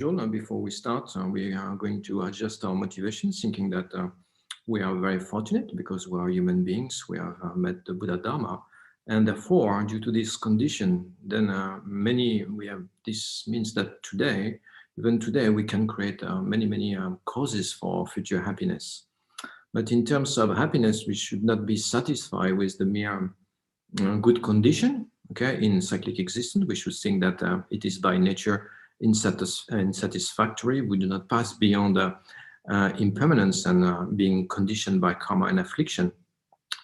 Before we start, we are going to adjust our motivation, thinking that we are very fortunate because we are human beings. We have met the Buddha Dharma, and therefore, due to this condition, then we have. This means that today, even today, we can create many causes for future happiness. But in terms of happiness, we should not be satisfied with the mere good condition. Okay, in cyclic existence, we should think that it is by nature unsatisfactory. We do not pass beyond impermanence and being conditioned by karma and affliction.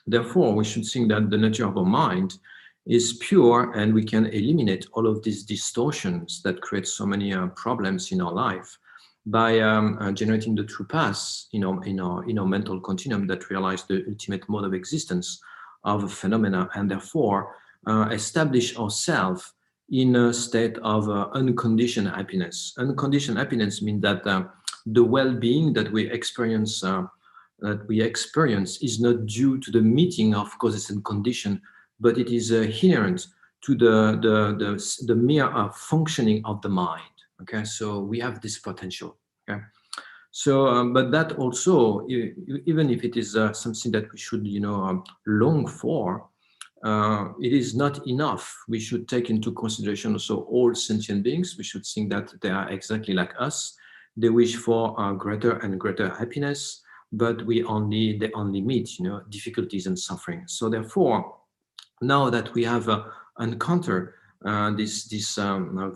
Therefore, we should think that the nature of our mind is pure and we can eliminate all of these distortions that create so many problems in our life by generating the true path in our mental continuum that realize the ultimate mode of existence of phenomena, and therefore establish ourselves in a state of unconditioned happiness. Unconditioned happiness means that the well-being that we experience is not due to the meeting of causes and condition, but it is inherent to the mere functioning of the mind. Okay, so we have this potential. Okay, so but that also, even if it is something that we should long for, it is not enough. We should take into consideration also all sentient beings. We should think that they are exactly like us. They wish for greater and greater happiness, but they only meet difficulties and suffering. So therefore, now that we have encountered this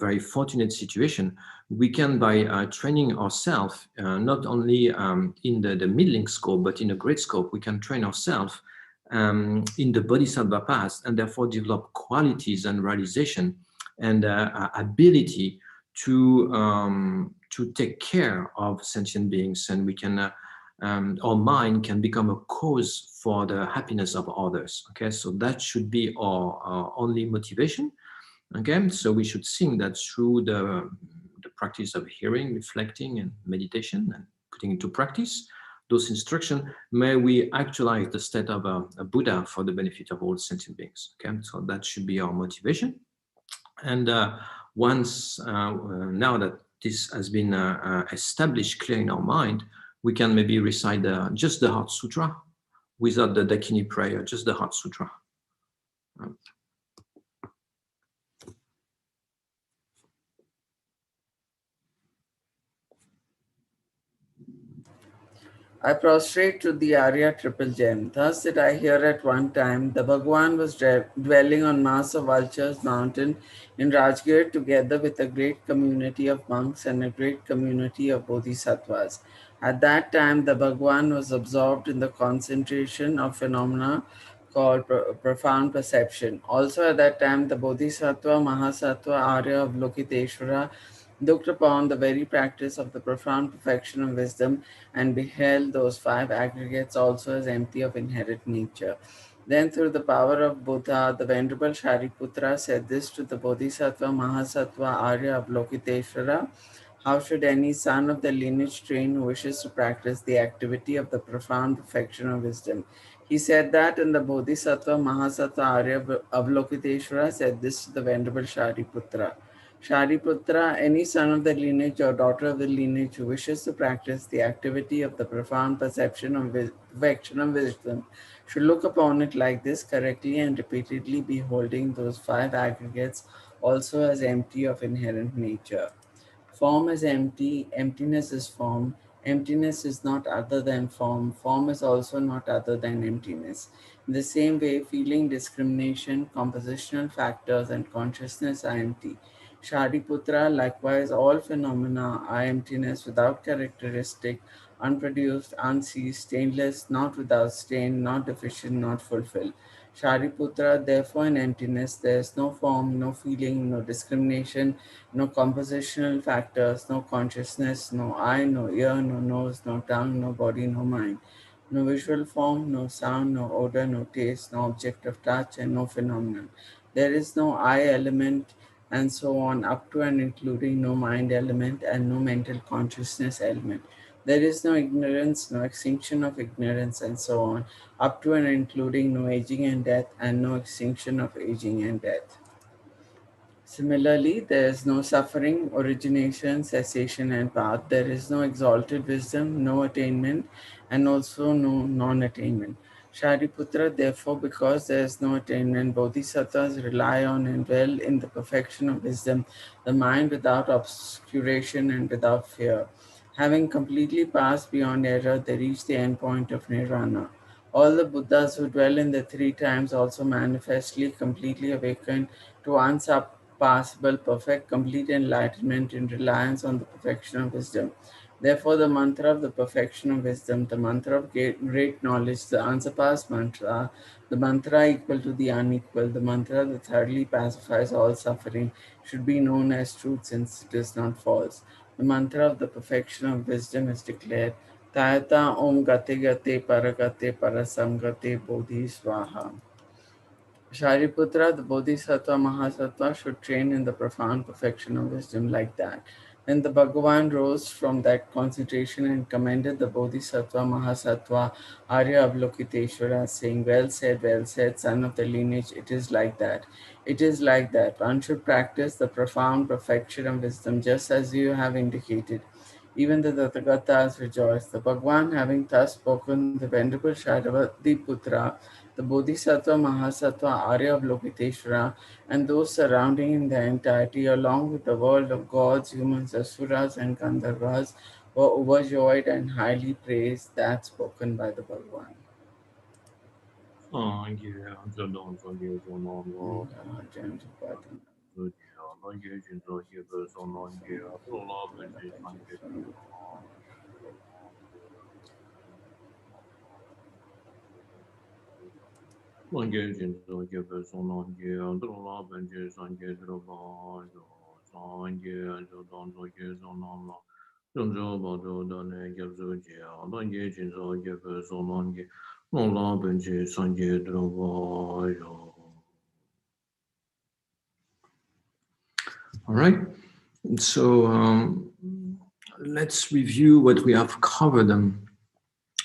very fortunate situation, we can, by training ourselves, not only in the middling scope, but in a great scope, we can train ourselves in the bodhisattva path, and therefore develop qualities and realization and ability to take care of sentient beings, and we can our mind can become a cause for the happiness of others. Okay, so that should be our only motivation. Okay, so we should think that through the practice of hearing, reflecting, and meditation, and putting into practice those instructions, may we actualize the state of a Buddha for the benefit of all sentient beings. Okay, so that should be our motivation. And once now that this has been established clear in our mind, we can maybe recite just the Heart Sutra without the Dakini prayer, just the Heart Sutra. I prostrate to the Arya triple gem. Thus did I hear at one time the Bhagwan was dwelling on Masa Vulture's mountain in Rajgir together with a great community of monks and a great community of bodhisattvas. At that time, the Bhagwan was absorbed in the concentration of phenomena called profound perception. Also at that time, the Bodhisattva, Mahasattva, Arya of Lokiteshvara looked upon the very practice of the profound perfection of wisdom and beheld those five aggregates also as empty of inherent nature. Then, through the power of Buddha, the Venerable Shariputra said this to the Bodhisattva Mahasattva Arya of Lokiteshvara: how should any son of the lineage train who wishes to practice the activity of the profound perfection of wisdom? He said that, and the Bodhisattva Mahasattva Arya of Lokiteshvara said this to the Venerable Shariputra: Shariputra, any son of the lineage or daughter of the lineage who wishes to practice the activity of the profound perception of perfection of wisdom should look upon it like this, correctly and repeatedly beholding those five aggregates also as empty of inherent nature. Form is empty, emptiness is form, emptiness is not other than form, form is also not other than emptiness. In the same way, feeling, discrimination, compositional factors, and consciousness are empty. Shariputra, likewise, all phenomena are emptiness without characteristic, unproduced, unceased, stainless, not without stain, not deficient, not fulfilled. Shariputra, therefore, in emptiness, there is no form, no feeling, no discrimination, no compositional factors, no consciousness, no eye, no ear, no nose, no tongue, no body, no mind, no visual form, no sound, no odor, no taste, no object of touch, and no phenomenon. There is no I element, and so on, up to and including no mind element and no mental consciousness element. There is no ignorance, no extinction of ignorance, and so on, up to and including no aging and death, and no extinction of aging and death. Similarly, there is no suffering, origination, cessation, and path. There is no exalted wisdom, no attainment, and also no non attainment. Shariputra, therefore, because there is no attainment, bodhisattvas rely on and dwell in the perfection of wisdom, the mind without obscuration and without fear. Having completely passed beyond error, they reach the end point of nirvana. All the Buddhas who dwell in the three times also manifestly completely awaken to unsurpassable, perfect, complete enlightenment in reliance on the perfection of wisdom. Therefore, the mantra of the perfection of wisdom, the mantra of great knowledge, the unsurpassed mantra, the mantra equal to the unequal, the mantra that thoroughly pacifies all suffering, should be known as truth since it is not false. The mantra of the perfection of wisdom is declared Tayata Om Gate Gate Paragate Parasamgate Bodhi Swaha. Shariputra, the Bodhisattva Mahasattva, should train in the profound perfection of wisdom like that. Then the Bhagavan rose from that concentration and commended the Bodhisattva Mahasattva Arya Avalokiteshvara, saying, well said, son of the lineage, it is like that. It is like that. One should practice the profound perfection of wisdom just as you have indicated. Even the Tathagatas rejoiced. The Bhagavan, having thus spoken, the Venerable Shadavati Putra, the Bodhisattva Mahasattva Arya Avalokiteshvara, and those surrounding in their entirety, along with the world of gods, humans, asuras, and Gandharvas, were overjoyed and highly praised that spoken by the Bhagavan. All right. So let's review what we have covered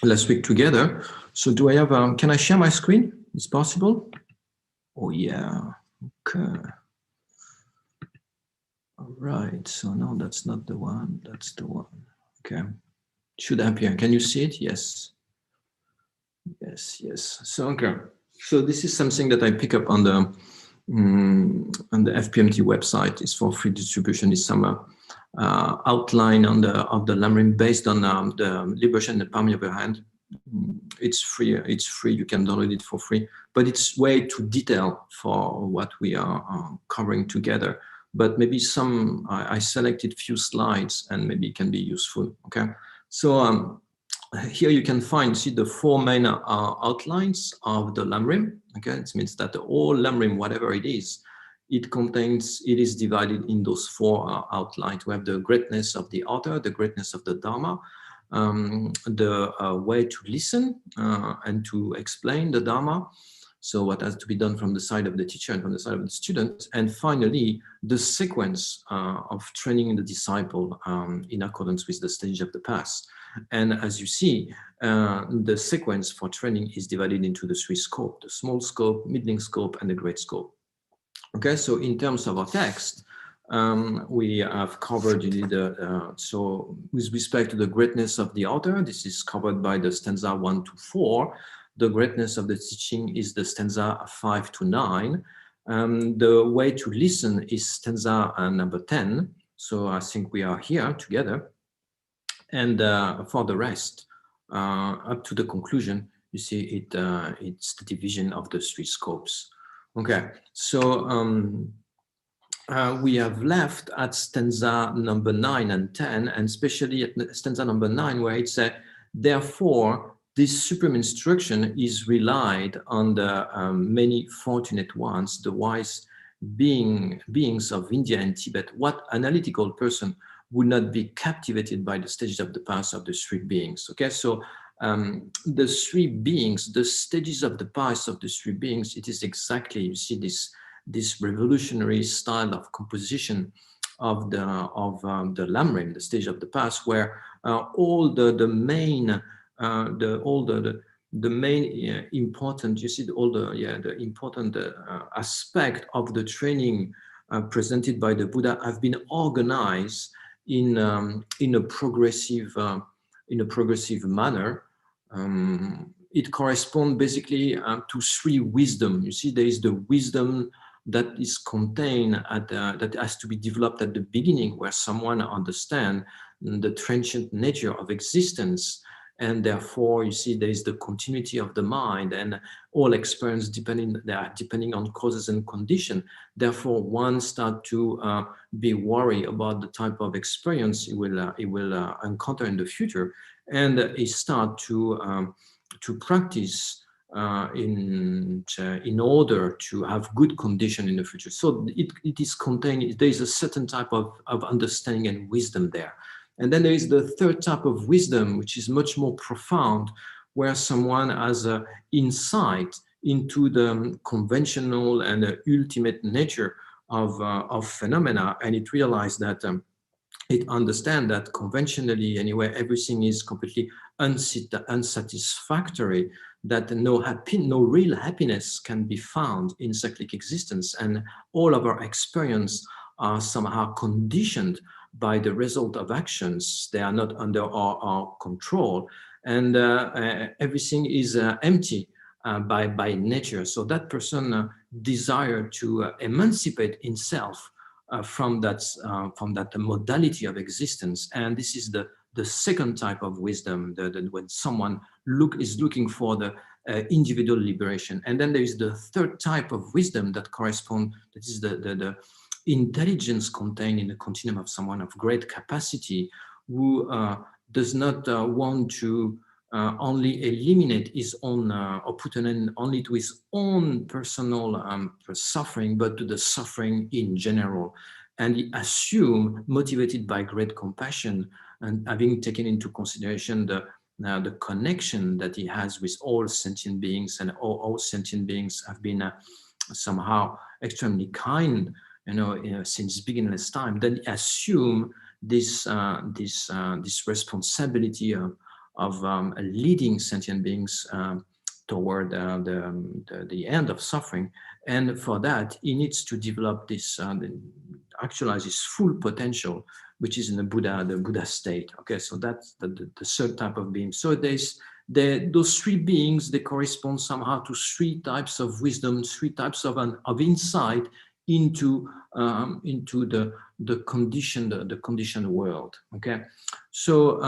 last week together. So do I have, can I share my screen? It's possible? Oh yeah, okay. All right, so no, that's not the one, that's the one. Okay, it should appear. Can you see it? Yes. Yes. So, okay. So this is something that I pick up on the FPMT website. It's for free distribution. It's some outline on of the lam-rim based on the liberation and permeable hand. It's free. You can download it for free, but it's way too detailed for what we are covering together. But maybe I selected few slides and maybe it can be useful. Okay. So here you can see the four main outlines of the lam-rim. Okay, it means that the whole lam-rim, whatever it is divided in those four outlines. We have the greatness of the author, the greatness of the Dharma, the way to listen and to explain the Dharma. So what has to be done from the side of the teacher and from the side of the student. And finally, the sequence of training the disciple in accordance with the stage of the past. And as you see, the sequence for training is divided into the three scopes: the small scope, middling scope, and the great scope. Okay, so in terms of our text, we have covered so with respect to the greatness of the author, this is covered by the stanza 1 to 4. The greatness of the teaching is the stanza 5 to 9. The way to listen is stanza number 10. So I think we are here together. And for the rest, up to the conclusion, you see it's the division of the three scopes. Okay, so we have left at stanza number 9 and 10, and especially at stanza number 9, where it says, therefore, this supreme instruction is relied on the many fortunate ones, the wise beings of India and Tibet. What analytical person would not be captivated by the stages of the past of the three beings? Okay, so the three beings, the stages of the past of the three beings, it is exactly, you see this revolutionary style of composition of the lam-rim, the stage of the past, where all the main important, you see, the important aspect of the training presented by the Buddha have been organized in a progressive manner. It corresponds basically to three wisdom. You see, there is the wisdom that is contained at that has to be developed at the beginning, where someone understands the transient nature of existence, and therefore you see there is the continuity of the mind, and all experience depending on causes and condition. Therefore, one start to be worried about the type of experience it will encounter in the future, and it start to practice in order to have good condition in the future. So it is contained. There is a certain type of understanding and wisdom there. And then there is the third type of wisdom, which is much more profound, where someone has an insight into the conventional and the ultimate nature of phenomena, and it realized that it understands that conventionally, anyway, everything is completely unsatisfactory, that no real happiness can be found in cyclic existence, and all of our experience are somehow conditioned by the result of actions. They are not under our control, and everything is empty by nature. So that person desire to emancipate himself from that modality of existence, and this is the second type of wisdom, when someone is looking for the individual liberation. And then there is the third type of wisdom that is the intelligence contained in the continuum of someone of great capacity, who does not want to only eliminate his own or put an end only to his own personal suffering, but to the suffering in general. And he assume, motivated by great compassion and having taken into consideration the connection that he has with all sentient beings, and all sentient beings have been somehow extremely kind, since beginningless time. Then he assume this responsibility of leading sentient beings toward the end of suffering. And for that, he needs to develop this, actualize his full potential, which is in the Buddha state. Okay, so that's the third type of being. So those three beings, they correspond somehow to three types of wisdom, three types of insight into the conditioned world. Okay, so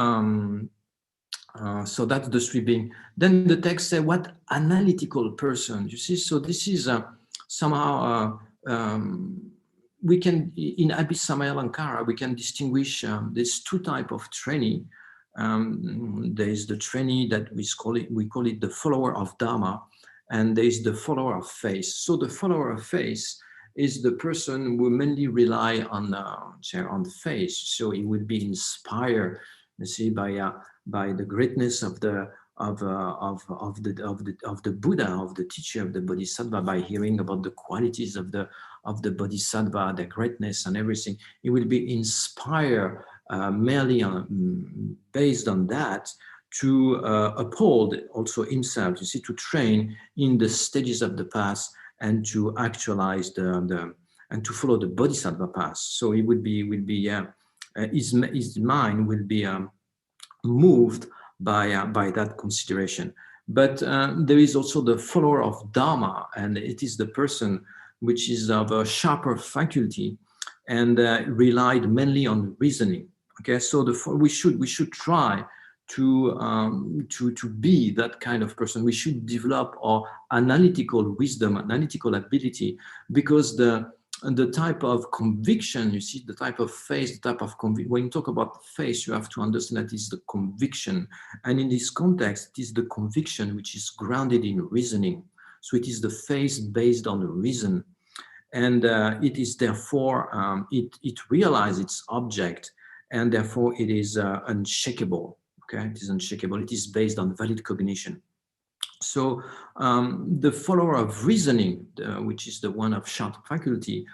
so that's the three being. Then the text says, what analytical person? You see, so this is somehow we can, in Abhisamaya we can distinguish there's two types of trainee. There is the trainee that we call it the follower of Dharma, and there is the follower of faith. So the follower of faith is the person who mainly rely on the faith. So he would be inspired, you see, by the greatness of the Buddha, of the teacher of the Bodhisattva, by hearing about the qualities of the Bodhisattva, their greatness and everything. He will be inspired merely based on that, to uphold also himself, you see, to train in the stages of the path, and to actualize and to follow the Bodhisattva path. So he his mind will be moved by that consideration. But there is also the follower of Dharma, and it is the person which is of a sharper faculty and relied mainly on reasoning. Okay, so we should try to be that kind of person. We should develop our analytical wisdom, analytical ability, because the type of conviction, you see, the type of faith, the type of when you talk about faith, you have to understand that it's the conviction. And in this context, it is the conviction which is grounded in reasoning. So it is the faith based on reason. And it is therefore, it realizes its object, and therefore it is unshakable. Okay, it is unshakable. It is based on valid cognition. So the follower of reasoning, which is the one of sharp faculty,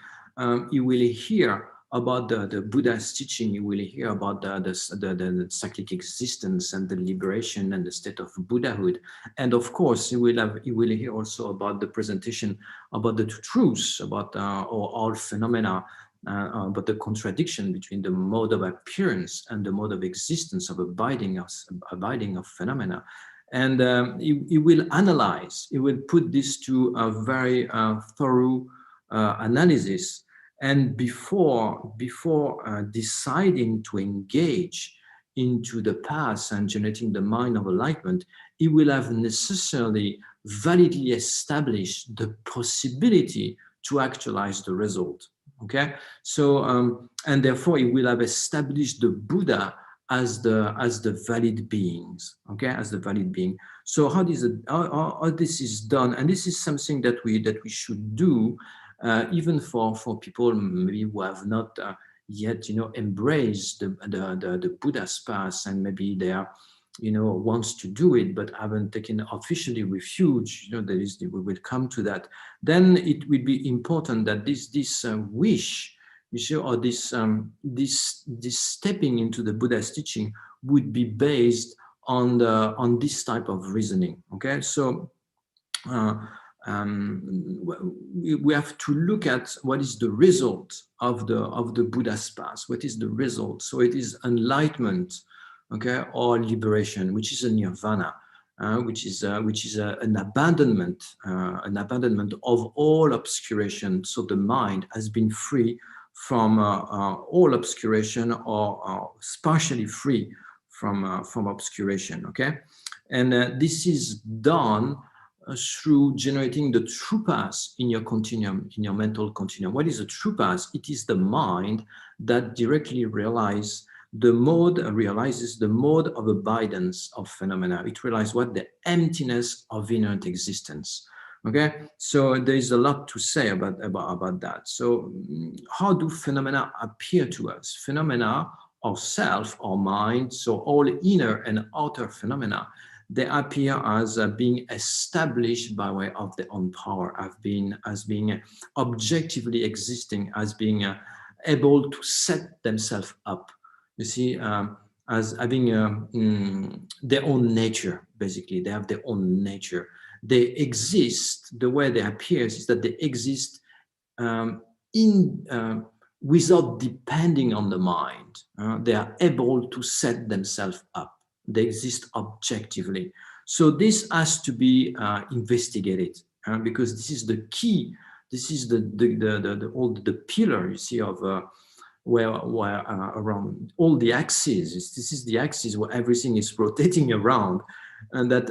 he will hear about the Buddha's teaching, you will hear about the cyclic existence and the liberation and the state of Buddhahood. And of course, you will hear also about the presentation about the truths about all phenomena, but the contradiction between the mode of appearance and the mode of existence of abiding of phenomena. And he will analyze, he will put this to a very thorough analysis. And before deciding to engage into the path and generating the mind of enlightenment, he will have necessarily validly established the possibility to actualize the result. Okay, so and therefore he will have established the Buddha as the valid beings. Okay, as the valid being. So how this is done, and this is something that we should do, even for people maybe who have not yet embraced the Buddha's path, and maybe they are wants to do it but haven't taken officially refuge. We will come to that. Then it will be important that this wish, or this stepping into the Buddha's teaching would be based on this type of reasoning. Okay, so we have to look at what is the result of the Buddha's path. What is the result? So it is enlightenment, okay, or liberation, which is a nirvana, which is an abandonment of all obscuration. So the mind has been free from all obscuration, or partially free from obscuration. Okay, and this is done through generating the true path in your continuum, in your mental continuum. What is a true path? It is the mind that directly realizes the mode of abidance of phenomena. It realizes what the emptiness of inherent existence. Okay, so there is a lot to say about that. So how do phenomena appear to us? Phenomena of self or mind, so all inner and outer phenomena, they appear as being established by way of their own power, as being objectively existing, as being able to set themselves up. You see, as having their own nature. Basically, they have their own nature. They exist. The way they appear is that they exist without depending on the mind. They are able to set themselves up. They exist objectively. So this has to be investigated, because this is the key. This is the pillar, you see, of where around all the axes. This is the axis where everything is rotating around, and that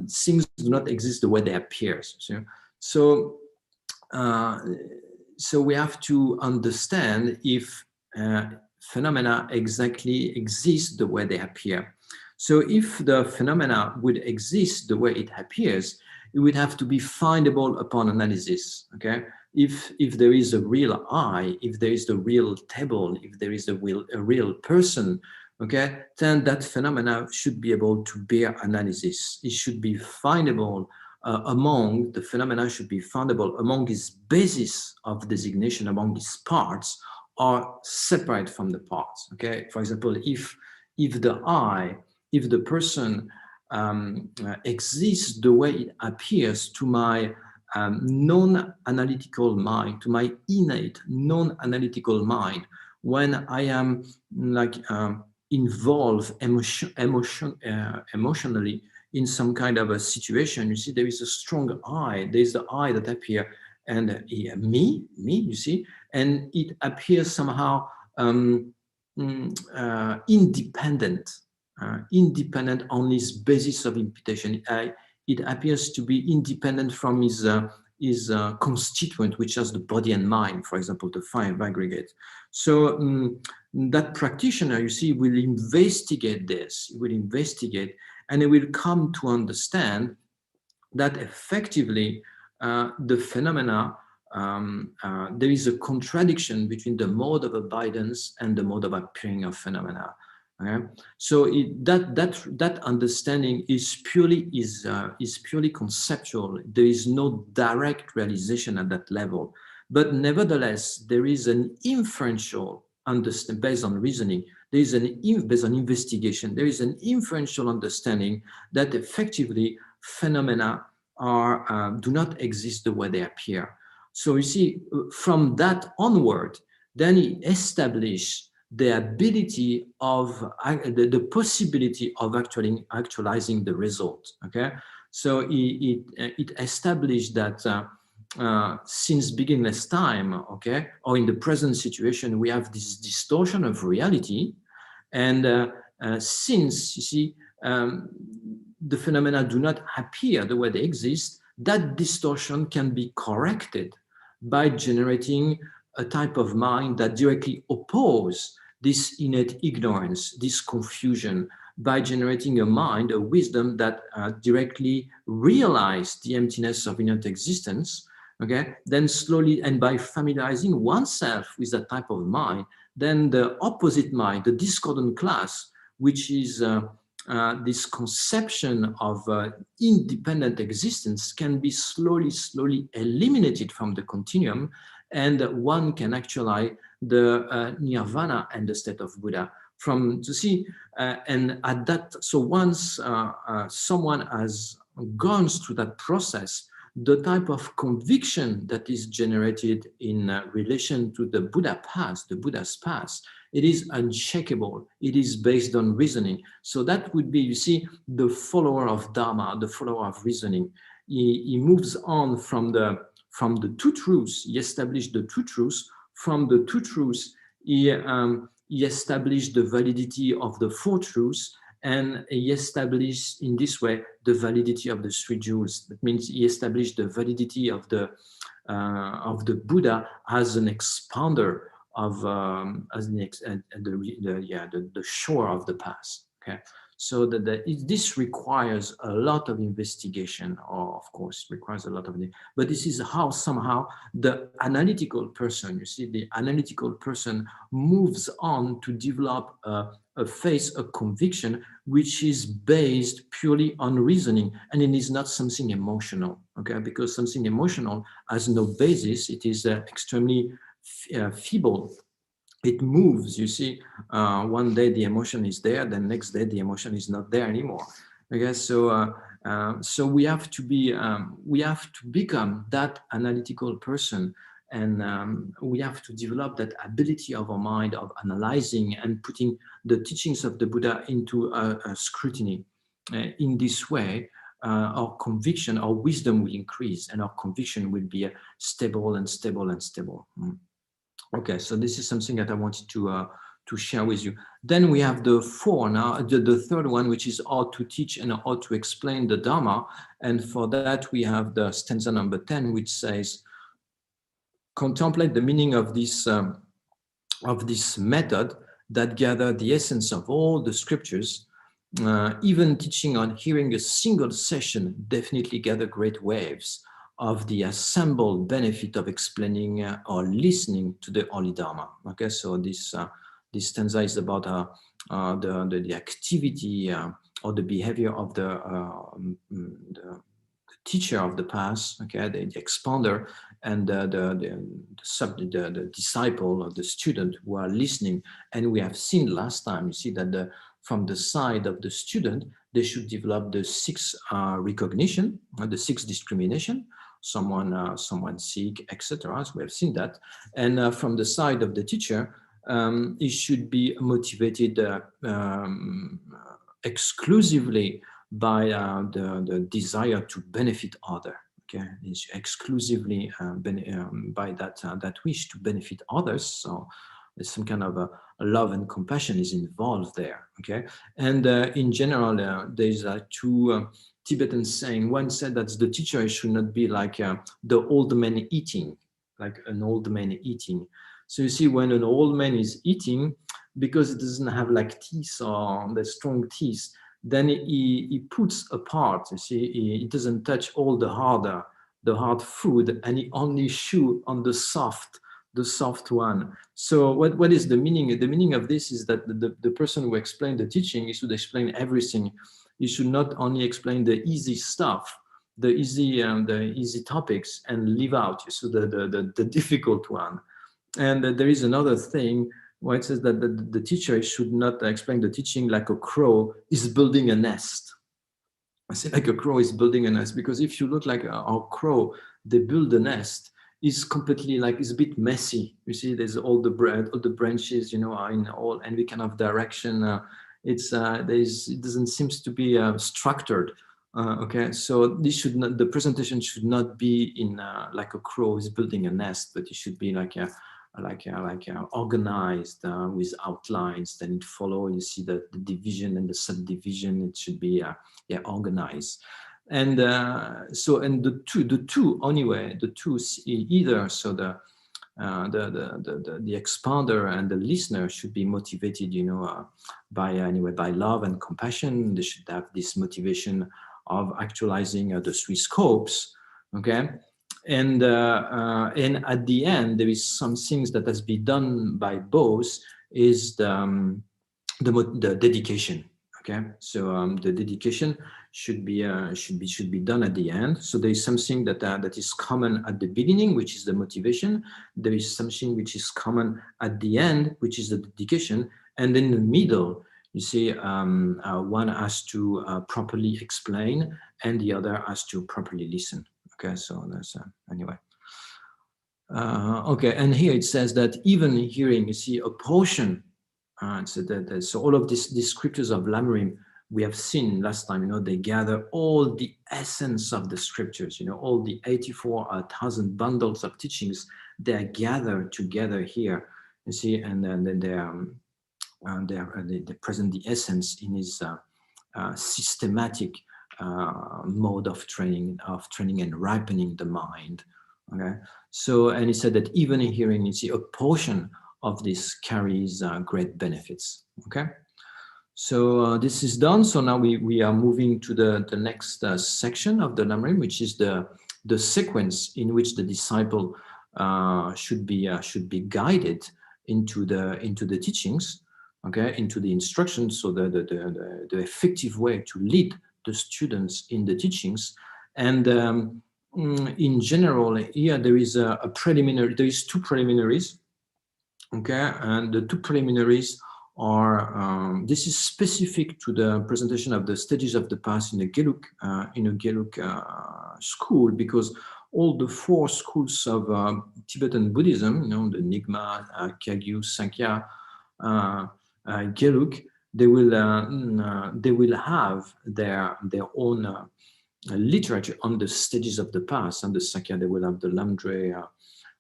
things do not exist the way they appear. So we have to understand if phenomena exactly exist the way they appear. So if the phenomena would exist the way it appears, it would have to be findable upon analysis. Okay, if there is a real I, if there is the real table, if there is a real person, okay, then that phenomena should be able to bear analysis. It should be findable among the phenomena, should be findable among its basis of designation, among its parts, or separate from the parts. Okay, for example, if the person exists the way it appears to my non-analytical mind, to my innate non-analytical mind, when I am involved emotionally in some kind of a situation, you see, there is a strong I. There is the I that appears, and me, you see, and it appears somehow independent on his basis of imputation. It appears to be independent from his constituent, which is the body and mind, for example, the five aggregates. So that practitioner, you see, will investigate this, and he will come to understand that effectively the phenomena, there is a contradiction between the mode of abidance and the mode of appearing of phenomena. Okay? So that understanding is purely conceptual. There is no direct realization at that level. But nevertheless, there is an inferential understanding based on reasoning. There is based on investigation. There is an inferential understanding that effectively phenomena do not exist the way they appear. So you see, from that onward, then he established the ability of the possibility of actualizing the result. Okay, so it established that since beginningless time, okay, or in the present situation, we have this distortion of reality, and since you see the phenomena do not appear the way they exist, that distortion can be corrected by generating a type of mind that directly opposes this innate ignorance, this confusion, by generating a mind, a wisdom that directly realizes the emptiness of innate existence. Okay, then slowly, and by familiarizing oneself with that type of mind, then the opposite mind, the discordant class, which is this conception of independent existence, can be slowly eliminated from the continuum, and one can actualize the nirvana and the state of Buddha. From to see, and at that, so once someone has gone through that process, the type of conviction that is generated in relation to the Buddha path, the Buddha's path, it is unshakable. It is based on reasoning. So that would be, you see, the follower of Dharma, the follower of reasoning. He moves on from the two truths. He established the two truths. From the two truths, he established the validity of the four truths, and he established in this way the validity of the three jewels. That means he established the validity of the Buddha as an expounder of the shore of the past. Okay, so this requires a lot of investigation, or of course requires a lot of, but this is how somehow the analytical person, you see, the analytical person moves on to develop a faith, a conviction, which is based purely on reasoning, and it is not something emotional. Okay, because something emotional has no basis. It is extremely feeble. It moves, you see. One day the emotion is there, then next day the emotion is not there anymore. Okay, so so we have to become that analytical person, and we have to develop that ability of our mind of analyzing and putting the teachings of the Buddha into a scrutiny. In this way, our conviction, our wisdom will increase, and our conviction will be stable and stable and stable. Okay, so this is something that I wanted to share with you. Then we have the four now, the third one, which is how to teach and how to explain the Dharma. And for that, we have the stanza number 10, which says, contemplate the meaning of this method that gather the essence of all the scriptures. Even teaching on hearing a single session definitely gather great waves of the assembled benefit of explaining or listening to the Holy Dharma. Okay, so this stanza is about the activity or the behavior of the teacher of the past, okay, the expander, and the disciple or the student who are listening. And we have seen last time, you see that from the side of the student, they should develop the six recognition, the six discrimination, someone sick, etc. So we have seen that. And from the side of the teacher, it should be motivated exclusively by the desire to benefit other. Okay, it's exclusively by that wish to benefit others. So there's some kind of a love and compassion is involved there. Okay, and in general, there's two Tibetan saying. One said that the teacher should not be like the old man eating, like an old man eating. So you see, when an old man is eating, because it doesn't have like teeth or the strong teeth, then he puts apart. You see, he doesn't touch all the hard food, and he only chew on the soft one. So what is the meaning? The meaning of this is that the person who explained the teaching, he should explain everything. He should not only explain the easy stuff, the easy topics and leave out so the difficult one. And there is another thing where it says that the teacher should not explain the teaching like a crow is building a nest. I say like a crow is building a nest, because if you look like our crow, they build a nest, is completely like, it's a bit messy. You see, there's all the branches, you know, are in all any kind of direction. It doesn't seems to be structured. Okay, so this should not, the presentation should not be in like a crow is building a nest, but it should be like organized with outlines. Then it follow. You see the division and the subdivision. It should be organized. And so, and the two anyway, the two either, so the expounder and the listener should be motivated, you know, by love and compassion. They should have this motivation of actualizing the three scopes. Okay. And at the end, there is some things that has been done by both, is the dedication. Okay, so the dedication should be done at the end. So there is something that is common at the beginning, which is the motivation. There is something which is common at the end, which is the dedication, and in the middle, you see, one has to properly explain, and the other has to properly listen. Okay, so that's anyway. Okay, and here it says that even hearing, you see, a portion. So all of these scriptures of lam-rim we have seen last time, you know, they gather all the essence of the scriptures, you know, all the 84,000 bundles of teachings, they are gathered together here, you see, and then they present the essence in his systematic mode of training and ripening the mind. Okay, so, and he said that even in hearing, you see, a portion of this carries great benefits. Okay, so this is done. So now we are moving to the next section of the lam-rim, which is the sequence in which the disciple should be guided into the teachings. Okay, into the instructions. So the effective way to lead the students in the teachings. And in general, here there is a preliminary. There is two preliminaries. Okay, and the two preliminaries are this is specific to the presentation of the stages of the past in a Gelug school, because all the four schools of Tibetan Buddhism, you know, the Nyingma, Kagyu, Sankhya, Gelug, they will have their own literature on the stages of the past. And the Sankhya, they will have the Lamdre,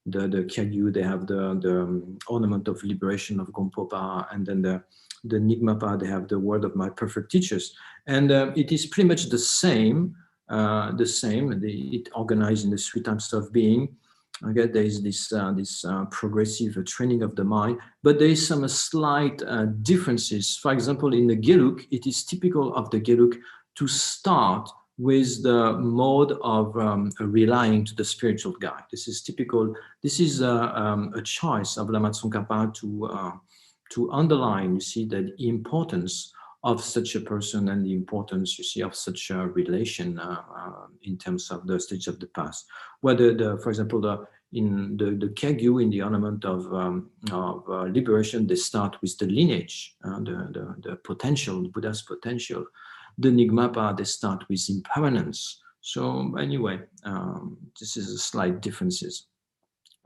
the Kagyu, they have the ornament of liberation of Gompopa, and then the Nyingma, they have the word of my perfect teachers. And it is pretty much the same. It organized in the three types of being. Okay, there is this progressive training of the mind, but there is some slight differences. For example, in the Gelug, it is typical of the Gelug to start with the mode of relying to the spiritual guide. This is typical. This is a choice of Lama Tsong Khapa to underline, you see, the importance of such a person and the importance, you see, of such a relation in terms of the stage of the past. Whether, for example, in the Kagyu, in the ornament of liberation, they start with the lineage, the potential, Buddha's potential. The Nyingma, they start with impermanence. So anyway, this is a slight differences.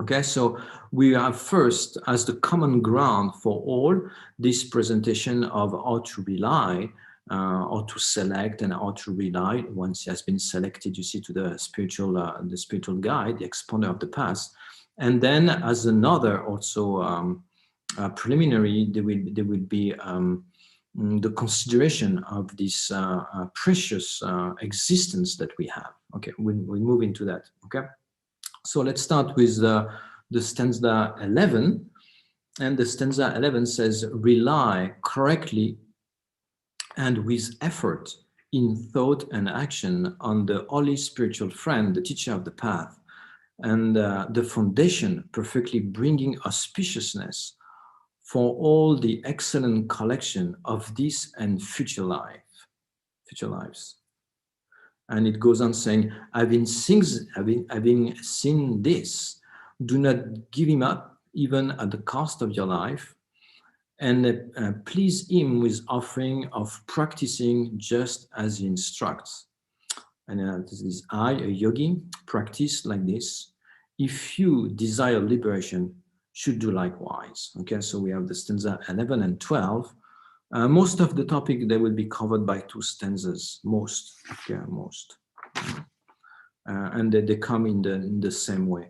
Okay, so we have first, as the common ground for all, this presentation of how to rely, or to select, and how to rely once it has been selected, you see, to the spiritual guide, the expounder of the past. And then as another also preliminary, there will be the consideration of this precious existence that we have. Okay, we move into that. Okay. So let's start with the stanza 11. And the stanza 11 says, rely correctly and with effort in thought and action on the holy spiritual friend, the teacher of the path, and the foundation perfectly bringing auspiciousness for all the excellent collection of this and future lives. And it goes on saying, having seen this, do not give him up, even at the cost of your life, and please him with offering of practicing just as he instructs. And this is I, a yogi, practice like this. If you desire liberation, should do likewise. Okay, so we have the stanza 11 and 12. Most of the topic, they will be covered by 2 stanzas, most, okay, most. And they come in the same way.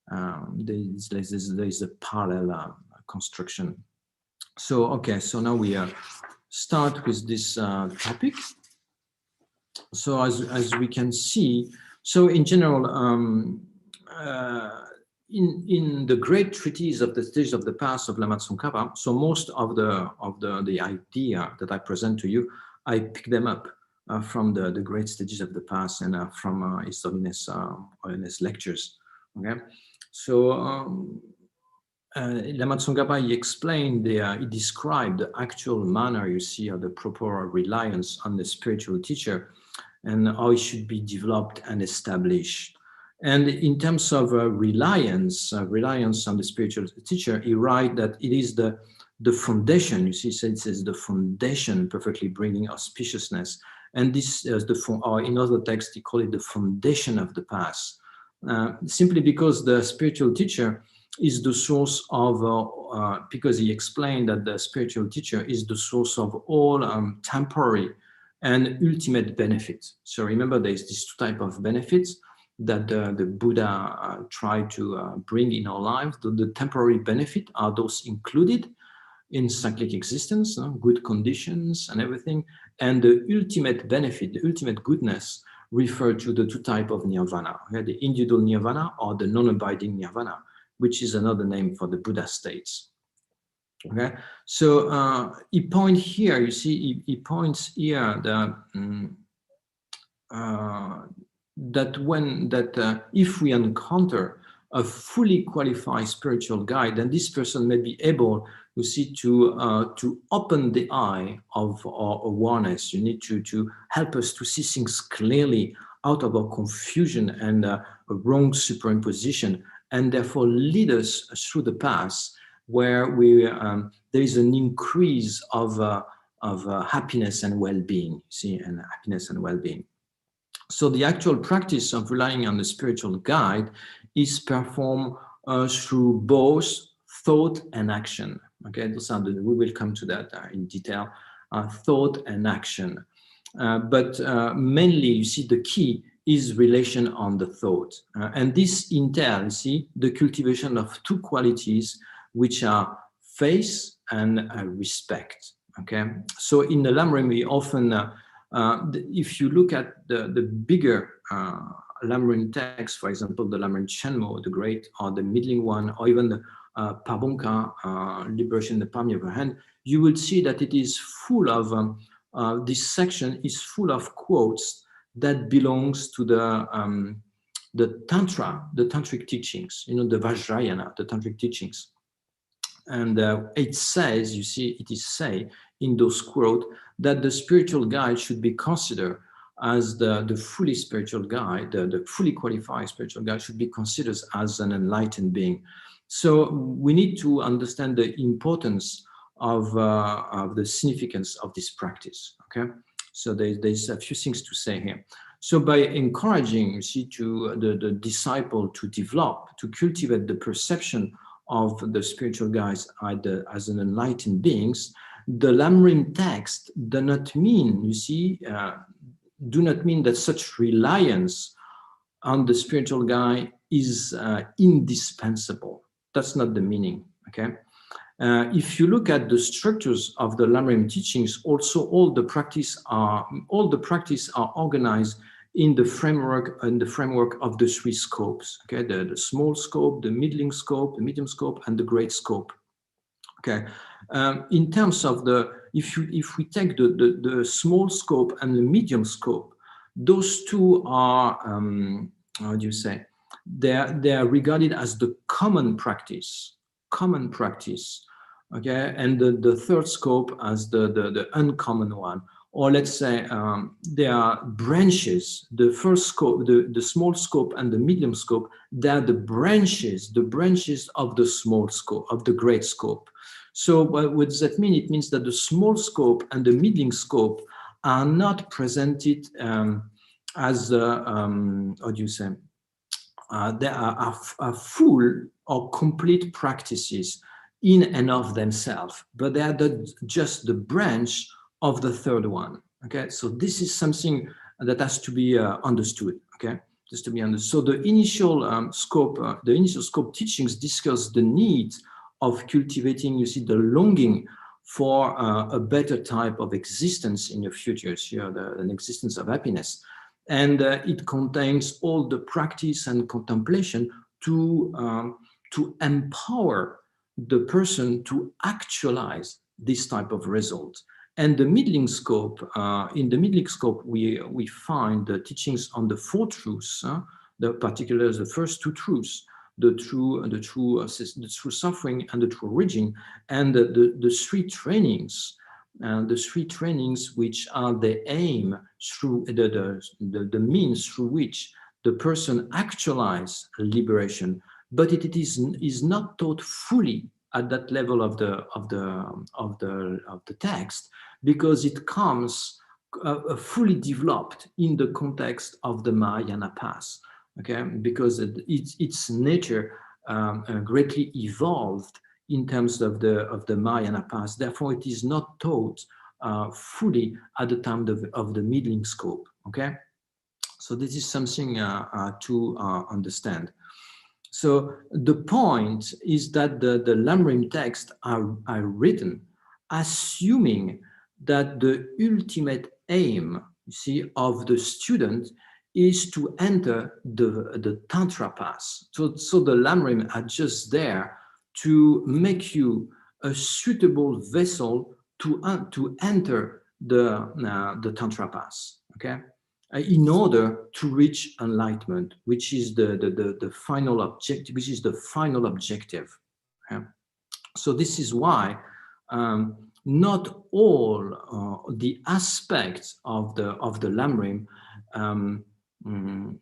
There is a parallel construction. So, okay, so now we start with this topic. So as we can see, so in general, in the great treatise of the stages of the past of Lama Tsong Khapa, so most of the idea that I present to you, I pick them up from the great stages of the past and from His Holiness lectures. Okay, so Lama Tsong Khapa, he explained, he described the actual manner, you see, of the proper reliance on the spiritual teacher and how it should be developed and established. And in terms of reliance on the spiritual teacher, he writes that it is the foundation, you see, it says the foundation perfectly bringing auspiciousness. And this is or in other texts, he call it the foundation of the past. Simply because the spiritual teacher is the source of, because he explained that the spiritual teacher is the source of all temporary and ultimate benefits. So remember, there's these 2 types of benefits that the Buddha tried to bring in our lives. The temporary benefit are those included in cyclic existence, good conditions and everything. And the ultimate benefit, the ultimate goodness, refer to the 2 types of nirvana, the individual nirvana or the non-abiding nirvana, which is another name for the Buddha states. Okay, so he points here, you see, he points here that if we encounter a fully qualified spiritual guide, then this person may be able, you see, to open the eye of our awareness. You need to help us to see things clearly out of our confusion and a wrong superimposition, and therefore lead us through the path where there is an increase of happiness and well-being, see, and happiness and well-being. So the actual practice of relying on the spiritual guide is performed through both thought and action. Okay, we will come to that in detail, thought and action. But mainly, you see, the key is relation on the thought. And this entails, you see, the cultivation of 2 qualities, which are faith and respect. Okay, so in the lam-rim, we often, if you look at the bigger lam-rim text, for example, the lam-rim Chenmo, the great, or the middling one, or even the Pabonka, Liberation in the Palm of Your Hand, you will see that it is full of, this section is full of quotes that belongs to the Tantra, the Tantric teachings, you know, the Vajrayana, the Tantric teachings. And it says, you see, it is said in those quotes that the spiritual guide should be considered as the fully spiritual guide, the fully qualified spiritual guide should be considered as an enlightened being. So we need to understand the importance of the significance of this practice, okay? So there's a few things to say here. So by encouraging, you see, to the disciple to develop, to cultivate the perception of the spiritual guides as an enlightened beings, the lam-rim text do not mean, you see, do not mean that such reliance on the spiritual guide is indispensable. That's not the meaning, okay? If you look at the structures of the lam-rim teachings, also all the practice are organized in the framework of the 3 scopes. Okay, the small scope, the middling scope, the medium scope, and the great scope. Okay, in terms of if we take the small scope and the medium scope, those 2 are how do you say? They are regarded as the common practice. Okay, and the 3rd scope as the uncommon one, or let's say there are branches, the first scope, the small scope and the medium scope, they are the branches of the small scope, of the great scope. So what does that mean? It means that the small scope and the medium scope are not presented as, how do you say, they are full or complete practices in and of themselves, but they are just the branch of the third one. Okay, so this is something that has to be understood. Okay, just to be understood. So the initial scope teachings discuss the need of cultivating, you see, the longing for a better type of existence in your future, an existence of happiness. And it contains all the practice and contemplation to empower the person to actualize this type of result. And the middling scope, in the middling scope, we find the teachings on the four truths, the first two truths, the true suffering and the true origin, and the three trainings. The three trainings, which are the aim through the means through which the person actualizes liberation, but it is not taught fully at that level of the text, because it comes fully developed in the context of the Mahayana path. Okay, because its nature greatly evolved in terms of the Mahayana path. Therefore, it is not taught fully at the time of the middling scope. Okay, so this is something to understand. So the point is that the lam-rim texts are written assuming that the ultimate aim, you see, of the student is to enter the tantra path. So the lam-rim are just there to make you a suitable vessel to enter the tantra path. Okay, in order to reach enlightenment, which is the final objective, Yeah. So this is why not all the aspects of the lam-rim, how do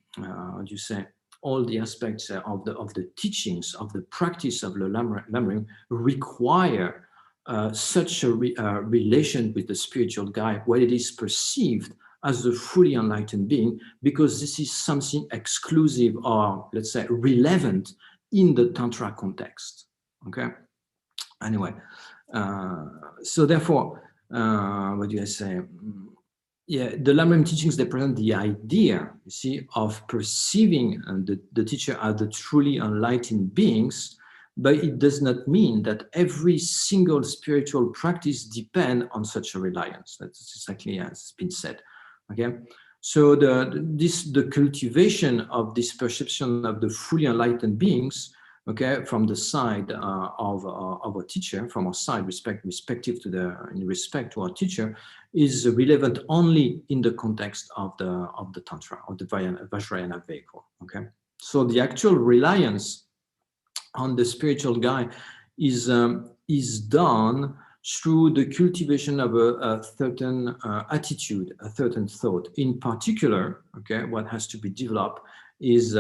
you say, all the aspects of the teachings of the practice of the lam-rim require such a relation with the spiritual guide, where it is perceived as a fully enlightened being, because this is something exclusive or, let's say, relevant in the Tantra context. Okay. Anyway, so therefore, what do I say? Yeah, the lam-rim teachings, they present the idea, you see, of perceiving the teacher as the truly enlightened beings, but it does not mean that every single spiritual practice depends on such a reliance. That's exactly as it's been said. Okay, so the cultivation of this perception of the fully enlightened beings, okay, from the side of a teacher, from our side, respective to in respect to our teacher, is relevant only in the context of the tantra, of the Vajrayana vehicle. Okay, so the actual reliance on the spiritual guide is done through the cultivation of a certain attitude, a certain thought. In particular, okay, what has to be developed is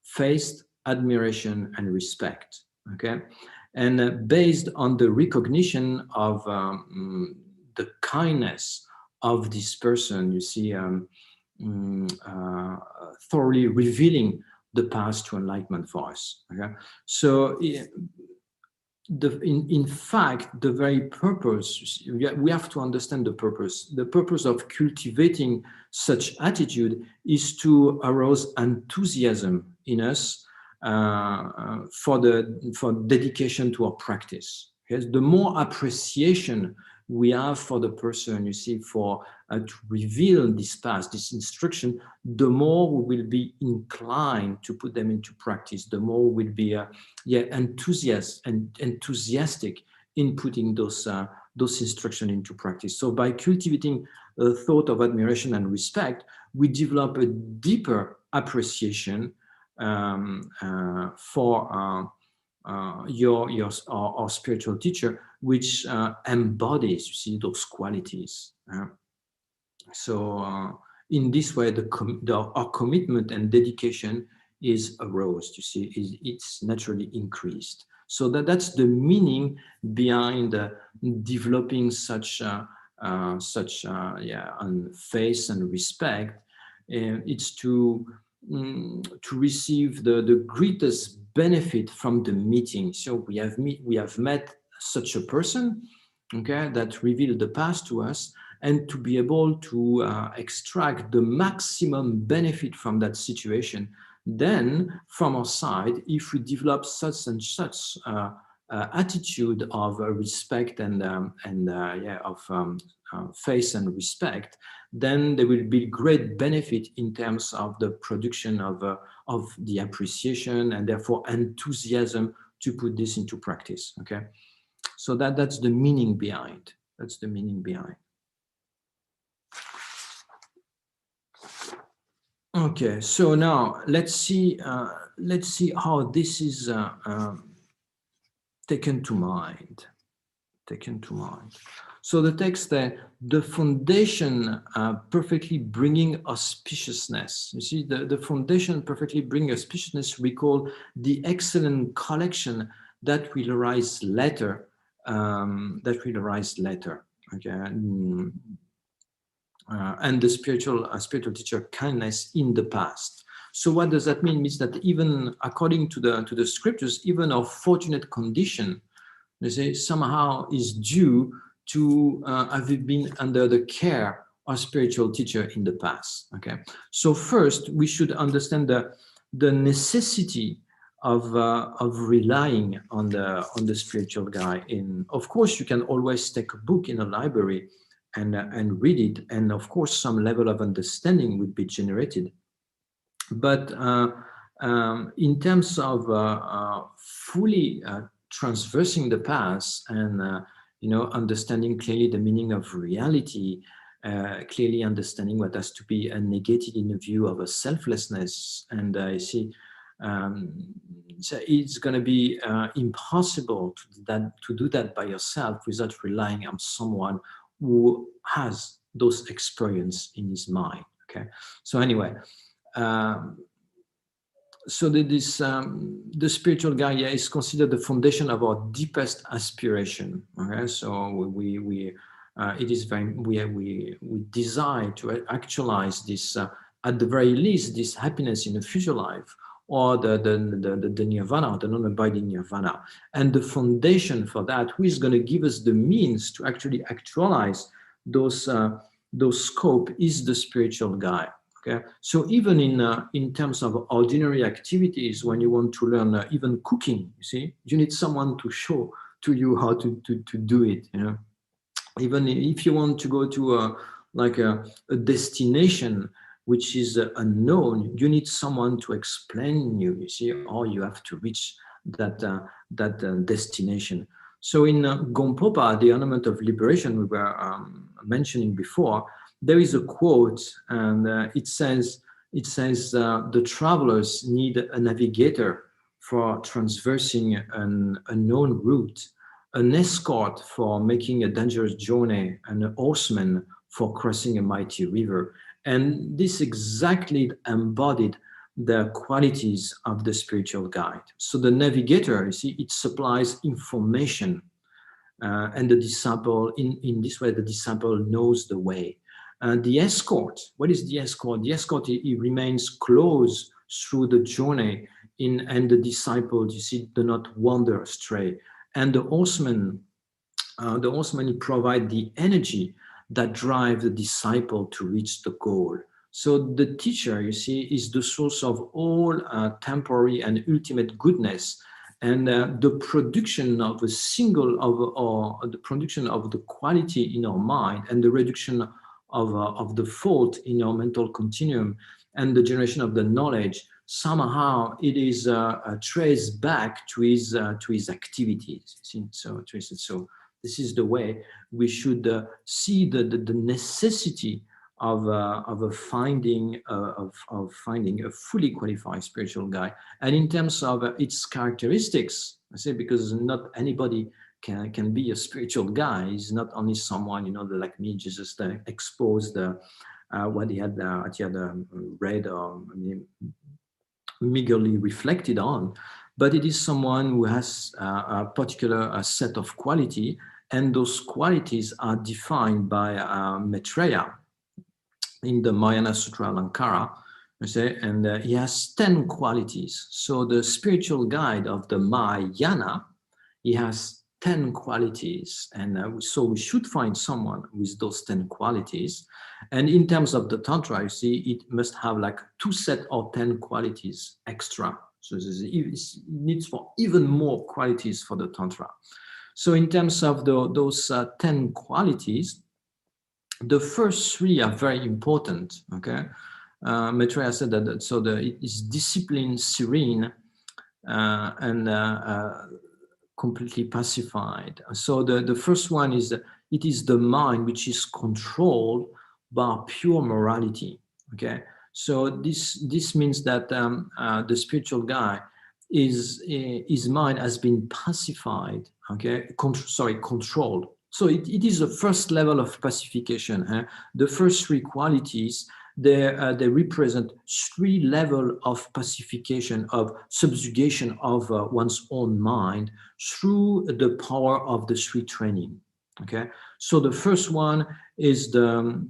faith, admiration, and respect. Okay, and based on the recognition of the kindness of this person, you see, thoroughly revealing the path to enlightenment for us. Okay, so in fact, the very purpose, we have to understand the purpose. The purpose of cultivating such attitude is to arouse enthusiasm in us for dedication to our practice. Okay? The more appreciation we have for the person, you see, for to reveal this path, this instruction, the more we will be inclined to put them into practice, the more we'll be enthusiastic in putting those instructions into practice. So by cultivating a thought of admiration and respect, we develop a deeper appreciation for our spiritual teacher, which embodies, you see, those qualities. So in this way, our commitment and dedication is arose. You see, it's naturally increased. So that's the meaning behind developing such on faith and respect. It's to receive the greatest benefit from the meeting. So we have met such a person, okay, that revealed the past to us, and to be able to extract the maximum benefit from that situation. Then from our side, if we develop such and such attitude of respect and faith and respect, then there will be great benefit in terms of the production of the appreciation and therefore enthusiasm to put this into practice. Okay, so that's the meaning behind. That's the meaning behind. Okay, so now let's see how this is taken to mind. So the text there, the foundation perfectly bringing auspiciousness. You see, the foundation perfectly bringing auspiciousness, we call the excellent collection that will arise later. Okay. And the spiritual teacher kindness in the past. So what does that mean? It means that even according to the scriptures, even our fortunate condition, they say, somehow is due to having been under the care of spiritual teacher in the past. Okay, so first we should understand the necessity of relying on the spiritual guide. Of course, you can always take a book in a library and read it, and of course some level of understanding would be generated. But in terms of fully transversing the past and understanding clearly the meaning of reality, clearly understanding what has to be negated in the view of a selflessness, and I see. So it's going to be impossible to do that by yourself without relying on someone who has those experience in his mind. Okay, so anyway, so the spiritual Gaia is considered the foundation of our deepest aspiration. Okay, so we desire to actualize this at the very least, this happiness in the future life, or the nirvana, the non-abiding nirvana. And the foundation for that, who is going to give us the means to actually actualize those scope, is the spiritual guide. Okay, so even in terms of ordinary activities, when you want to learn even cooking, you see, you need someone to show to you how to do it. Even if you want to go to a destination which is unknown, you need someone to explain you see, how you have to reach that destination. So in Gompopa, the ornament of liberation we were mentioning before, there is a quote, and it says the travelers need a navigator for traversing an unknown route, an escort for making a dangerous journey, and a horseman for crossing a mighty river. And this exactly embodied the qualities of the spiritual guide. So the navigator, you see, it supplies information, and the disciple, in this way, the disciple knows the way. The escort, what is the escort? The escort, he remains close through the journey, and the disciple, you see, do not wander astray. And the horseman provide the energy that drive the disciple to reach the goal. So the teacher, you see, is the source of all temporary and ultimate goodness, and the production of the production of the quality in our mind, and the reduction of the fault in our mental continuum, and the generation of the knowledge, somehow it is traced back to his activities. See? So this is the way we should see the necessity of finding a fully qualified spiritual guide. And in terms of its characteristics, I say, because not anybody can be a spiritual guy. He's not only someone, you know, like me, just exposed what he had read or meagerly reflected on, but it is someone who has a particular set of quality, and those qualities are defined by Maitreya in the Mahayana Sutra Alankara, you say, and he has 10 qualities. So the spiritual guide of the Mahayana, he has 10 qualities, and so we should find someone with those 10 qualities. And in terms of the Tantra, you see, it must have like 2 sets of 10 qualities extra. So it needs for even more qualities for the Tantra. So in terms of those 10 qualities, the first 3 are very important, okay? Maitreya said that, so it is discipline, serene, and completely pacified. So the first one is, it is the mind which is controlled by pure morality, okay? So this means that the spiritual guy, his mind has been pacified, okay? Controlled. So it is the first level of pacification. The first 3 qualities, they represent 3 levels of pacification, of subjugation of one's own mind through the power of the 3 training. Okay, so the first one is the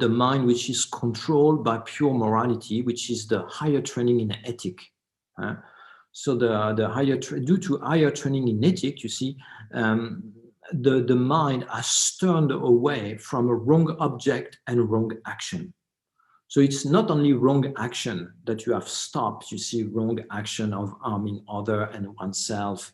mind which is controlled by pure morality, which is the higher training in ethic. So the higher due to higher training in ethic, you see, the mind has turned away from a wrong object and wrong action. So it's not only wrong action that you have stopped, you see, wrong action of harming other and oneself,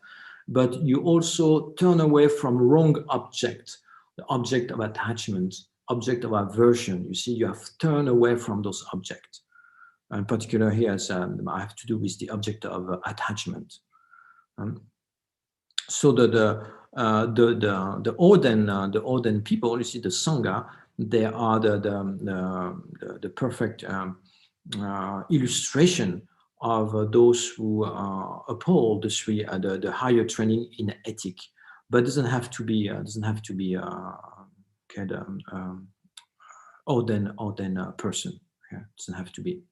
but you also turn away from wrong object, the object of attachment, object of aversion. You see, you have turned away from those objects. In particular here, I have to do with the object of attachment. So the Oden people, you see, the Sangha, they are the perfect illustration of those who uphold the higher training in ethic, but doesn't have to be Oden person. Yeah, doesn't have to be.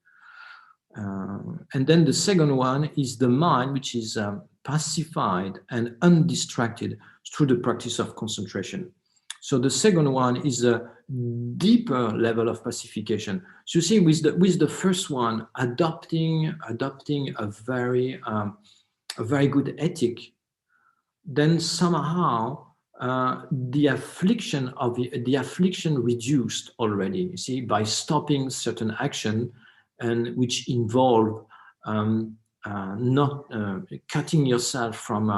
And then the second one is the mind, which is pacified and undistracted through the practice of concentration. So the second one is a deeper level of pacification. So you see, with the first one, adopting a very good ethic, then somehow the affliction reduced already. You see, by stopping certain action, and which involve not cutting yourself from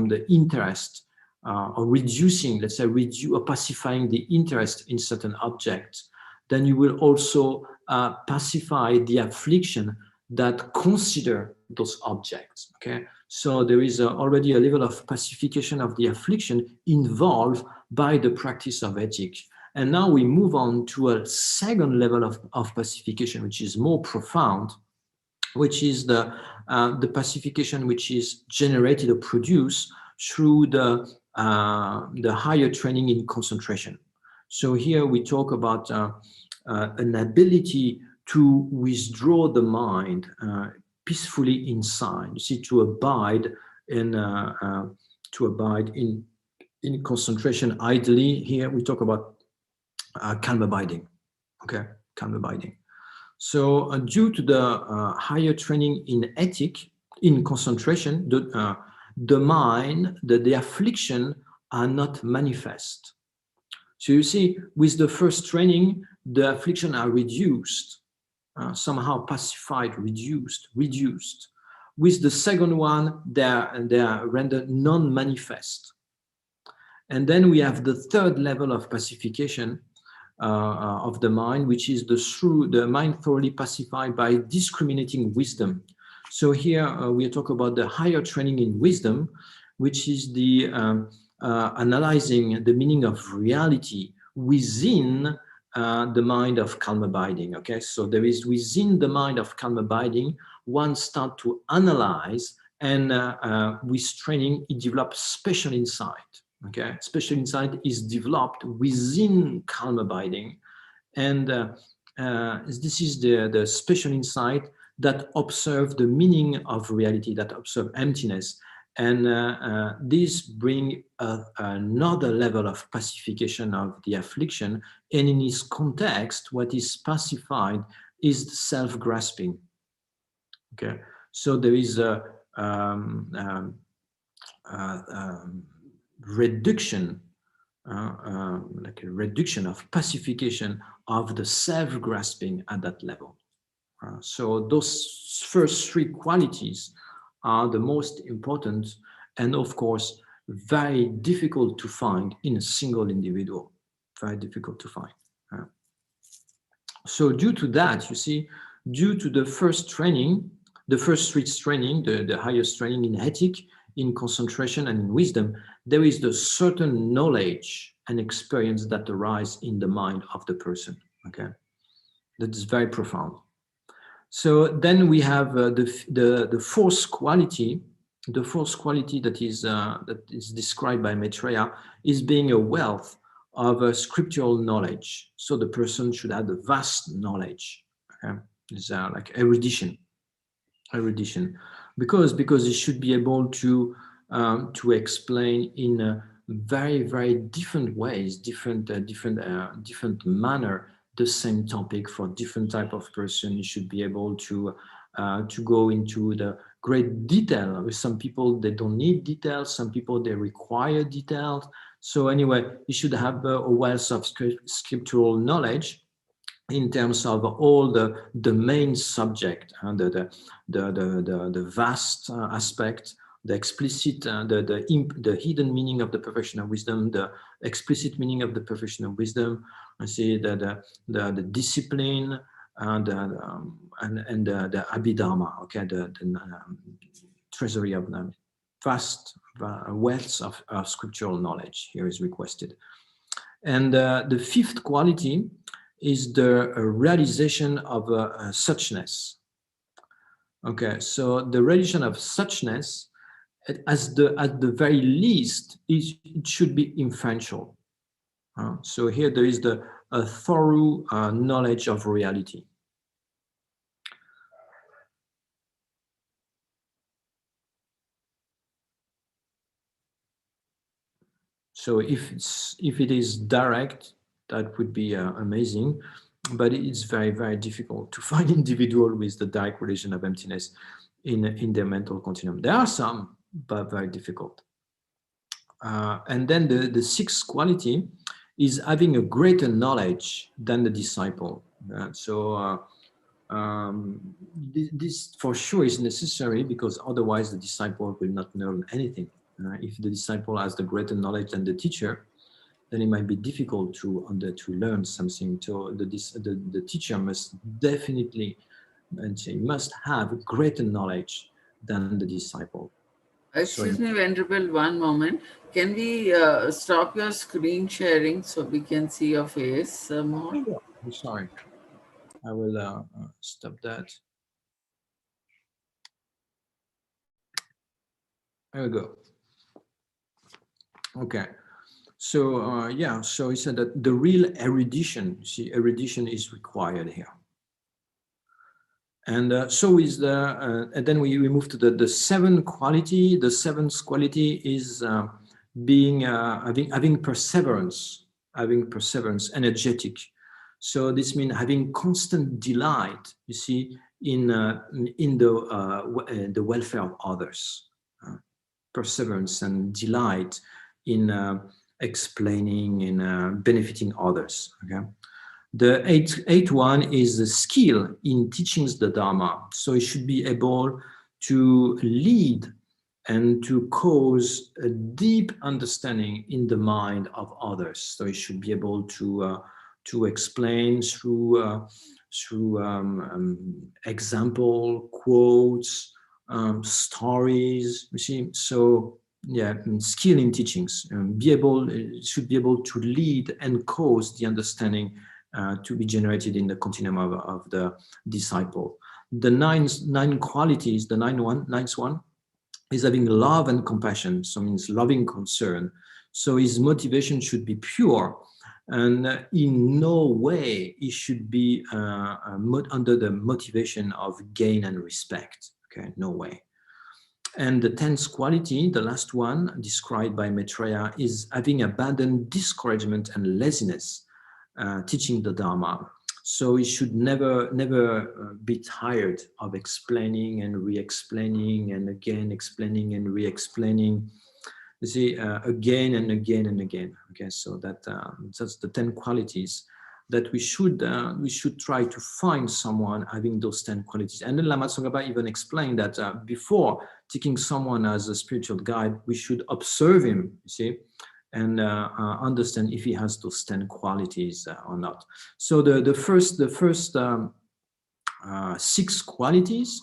the interest, or reducing, let's say, or pacifying the interest in certain objects, then you will also pacify the affliction that consider those objects. Okay, so there is already a level of pacification of the affliction involved by the practice of ethics. And now we move on to a second level of pacification, which is more profound, which is the pacification which is generated or produced through the higher training in concentration. So here we talk about an ability to withdraw the mind peacefully inside. You see, to abide in concentration idly. Here we talk about calm abiding. Okay, calm abiding. So due to the higher training in ethic, in concentration, the mind, the affliction are not manifest. So you see, with the first training, the affliction are reduced, somehow pacified, reduced. With the second one, they are rendered non-manifest. And then we have the third level of pacification of the mind, which is the mind thoroughly pacified by discriminating wisdom. So here we talk about the higher training in wisdom, which is the analyzing the meaning of reality within the mind of calm abiding. Okay, so there is within the mind of calm abiding, one start to analyze And with training, it develops special insight. Okay, special insight is developed within calm abiding, and this is the special insight that observe the meaning of reality, that observe emptiness, and this bring another level of pacification of the affliction. And in this context, what is pacified is self-grasping. Okay, so there is a reduction, like a reduction of pacification of the self-grasping at that level. So those first three qualities are the most important, and of course, very difficult to find in a single individual. Very difficult to find. So due to that, you see, due to the first training, the first three training, the highest training in ethic, in concentration, and in wisdom, there is the certain knowledge and experience that arise in the mind of the person. Okay, that is very profound. So then we have the fourth quality. The fourth quality that is described by Maitreya is being a wealth of scriptural knowledge. So the person should have a vast knowledge. Okay? It's like erudition, because he should be able to explain in very different ways, different manner, the same topic for different type of person. You should be able to go into the great detail. With some people, they don't need details. Some people, they require details. So anyway, you should have a wealth of scriptural knowledge in terms of all the main subject and the vast aspect, the explicit, the hidden meaning of the perfection of wisdom, the explicit meaning of the perfection of wisdom. I see the discipline and the abhidharma. Okay, the treasury of them. Vast wealth of scriptural knowledge here is requested. And the fifth quality is the realization of suchness. Okay, so the realization of suchness, at the very least, it should be inferential. So here there is a thorough knowledge of reality. So if it is direct, that would be amazing, but it's very difficult to find individual with the direct relation of emptiness in their mental continuum. There are some, but very difficult. And then the sixth quality is having a greater knowledge than the disciple. This for sure is necessary, because otherwise the disciple will not learn anything. If the disciple has the greater knowledge than the teacher, then it might be difficult to learn something. So the teacher must definitely, and say, must have greater knowledge than the disciple. Excuse me, Venerable, one moment. Can we stop your screen sharing so we can see your face more? I'm sorry. I will stop that. There we go. Okay. So yeah, so he said that the real erudition, see, erudition is required here. And so is and then we move to the seventh quality. The seventh quality is being having perseverance, energetic. So this means having constant delight, you see, in the welfare of others. Perseverance and delight in explaining and benefiting others. Okay. The eighth one is the skill in teaching the Dharma. So it should be able to lead and to cause a deep understanding in the mind of others. So it should be able to explain through example, quotes, stories. You see, so yeah, skill in teachings, should be able to lead and cause the understanding to be generated in the continuum of the disciple. The ninth qualities, the ninth one is having love and compassion, so means loving concern. So his motivation should be pure, and in no way he should be under the motivation of gain and respect. Okay, no way. And the 10th quality, the last one described by Maitreya, is having abandoned discouragement and laziness, teaching the Dharma. So he should never be tired of explaining and re-explaining and again explaining and re-explaining. You see, again and again and again. Okay, so that's the 10 qualities that we should try to find someone having those 10 qualities. And then Lama Tsong Khapa even explained that before taking someone as a spiritual guide, we should observe him, you see, and understand if he has those 10 qualities or not. So the first 6 qualities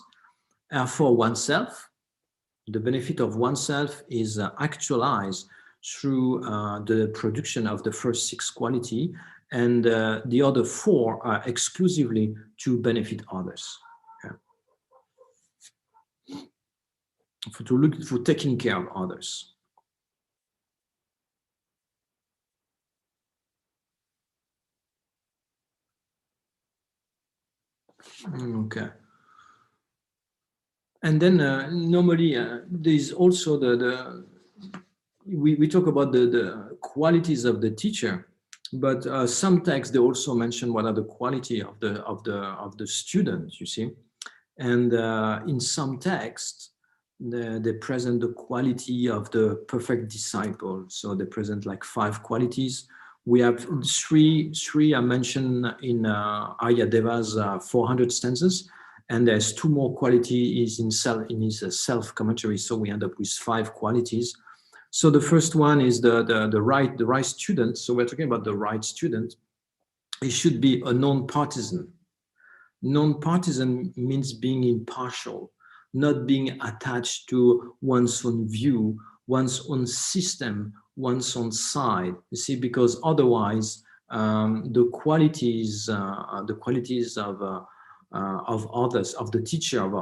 are for oneself. The benefit of oneself is actualized through the production of the first 6 quality, and the other 4 are exclusively to benefit others. Okay. For taking care of others. Okay. And then normally there is also we talk about the qualities of the teacher, but some texts they also mention what are the quality of the student, you see. And in some texts they present the quality of the perfect disciple. So they present like 5 qualities. We have three are mentioned in Aryadeva's 400 stanzas, and there's 2 more qualities in his self commentary. So we end up with 5 qualities. So the first one is the right student. So we're talking about the right student. He should be a non-partisan. Non-partisan means being impartial, not being attached to one's own view, one's own system, one's own side. You see, because otherwise the qualities of others, of the teacher, of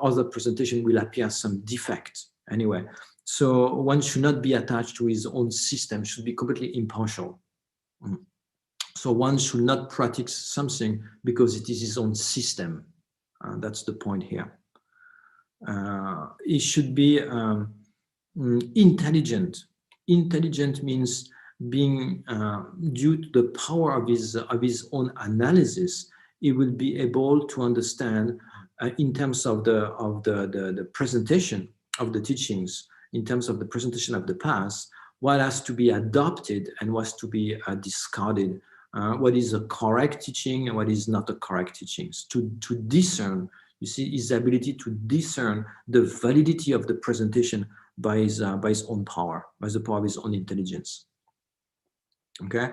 other presentation will appear some defect anyway. So one should not be attached to his own system, should be completely impartial. So one should not practice something because it is his own system. That's the point here. It should be intelligent. Intelligent means being due to the power of his own analysis. He will be able to understand in terms of the presentation of the teachings, in terms of the presentation of the past, what has to be adopted and what's to be discarded. What is a correct teaching and what is not a correct teaching. To discern, you see, his ability to discern the validity of the presentation by his own power, by the power of his own intelligence. Okay,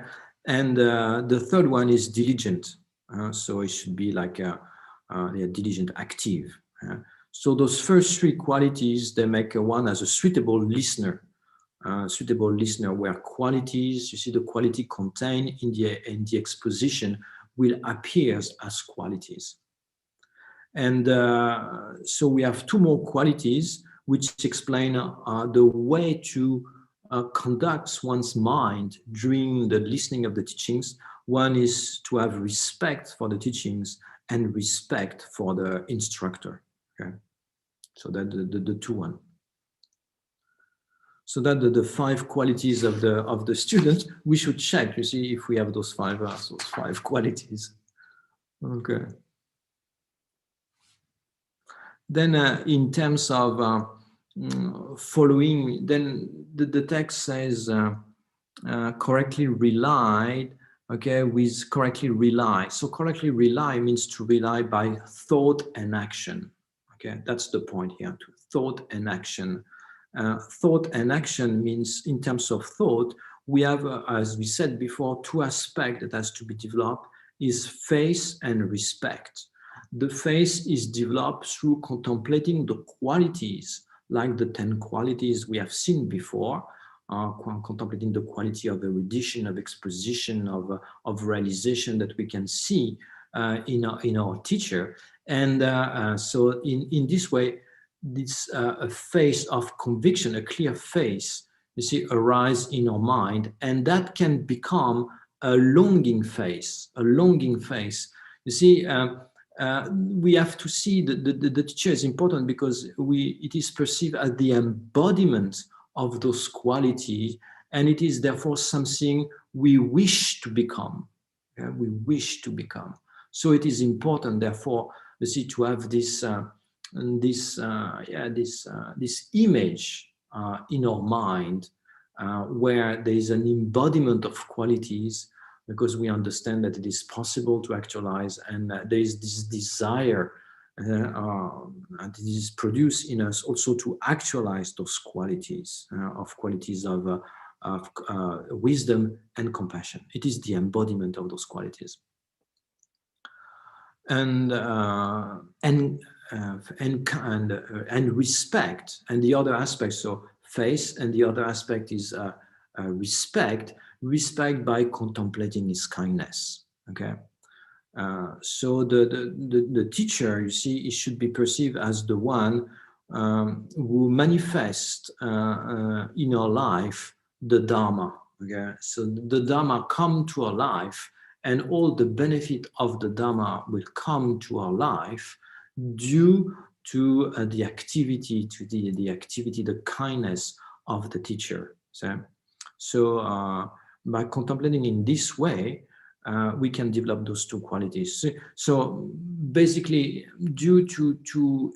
and the third one is diligent. So it should be like a diligent, active. So those first 3 qualities, they make one as a suitable listener. Suitable listener, where qualities, you see, the quality contained in the exposition will appear as qualities. And so we have 2 more qualities which explain the way to conduct one's mind during the listening of the teachings. One is to have respect for the teachings and respect for the instructor. Okay, so that the 2 one. So that the 5 qualities of the student, we should check, you see, if we have those 5 qualities. Okay. Then in terms of following, then the text says correctly relied, okay, with correctly rely. So correctly rely means to rely by thought and action. Okay, that's the point here, to thought and action. Thought and action means, in terms of thought, we have, as we said before, 2 aspects that has to be developed, is faith and respect. The faith is developed through contemplating the qualities, like the 10 qualities we have seen before, contemplating the quality of erudition, of exposition, of realization that we can see in our teacher. And so in this way, this a phase of conviction, a clear phase, you see, arise in our mind, and that can become a longing phase, a longing phase. You see, we have to see the teacher is important because it is perceived as the embodiment of those qualities, and it is therefore something we wish to become. Yeah, we wish to become. So it is important, therefore, you see, to have this this image in our mind where there is an embodiment of qualities, because we understand that it is possible to actualize, and there is this desire that is produced in us also to actualize those qualities of wisdom and compassion. It is the embodiment of those qualities. And respect, and the other aspect, so faith, and the other aspect is respect by contemplating his kindness. Okay, so the teacher, you see, it should be perceived as the one who manifests in our life the Dharma. Okay, so the Dharma come to our life, and all the benefit of the Dharma will come to our life due to the activity, the kindness of the teacher. So by contemplating in this way, we can develop those two qualities. So basically, due to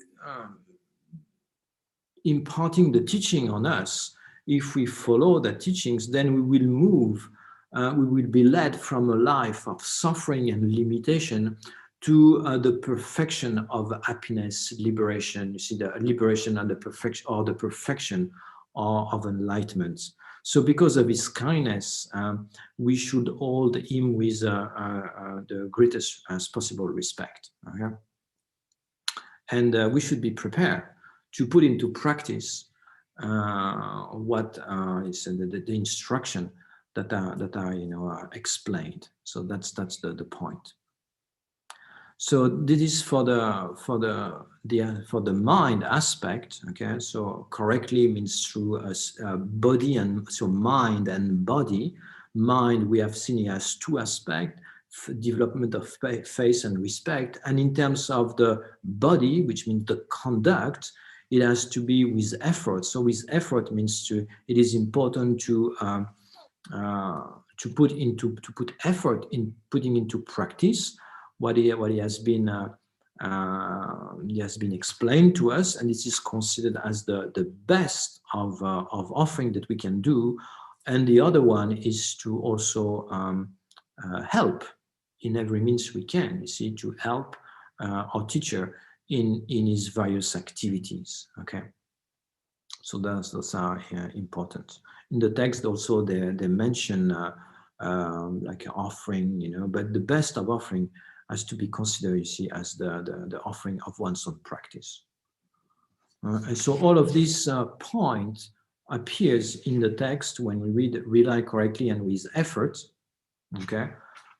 imparting the teaching on us, if we follow the teachings, then we will move, we will be led from a life of suffering and limitation to the perfection of happiness, liberation. You see, the liberation and the perfection, or the perfection of enlightenment. So because of his kindness, we should hold him with the greatest as possible respect. Okay? And we should be prepared to put into practice what is the instruction that are explained. So that's the point. So this is for the mind aspect. Okay, so correctly means through body, and so mind and body. Mind, we have seen it as two aspects: development of faith and respect. And in terms of the body, which means the conduct, it has to be with effort. So with effort means it is important to put effort in putting into practice what he has been explained to us, and this is considered as the best of offering that we can do. And the other one is to also help in every means we can, you see, to help our teacher in his various activities. Okay, so those are important. In the text also they mention like offering, but the best of offering has to be considered, you see, as the offering of one's own practice. And so all of this point appears in the text when we read rely correctly and with effort. Okay,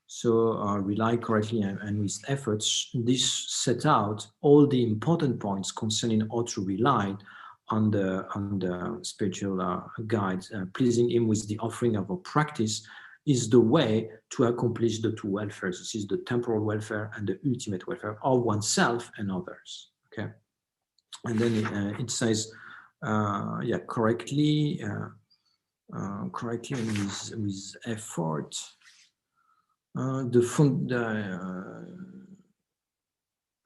so rely correctly and with efforts. This set out all the important points concerning how to rely on the spiritual guides. Pleasing him with the offering of a practice is the way to accomplish the two welfares. This is the temporal welfare and the ultimate welfare of oneself and others. Okay, and then it says, correctly and with effort.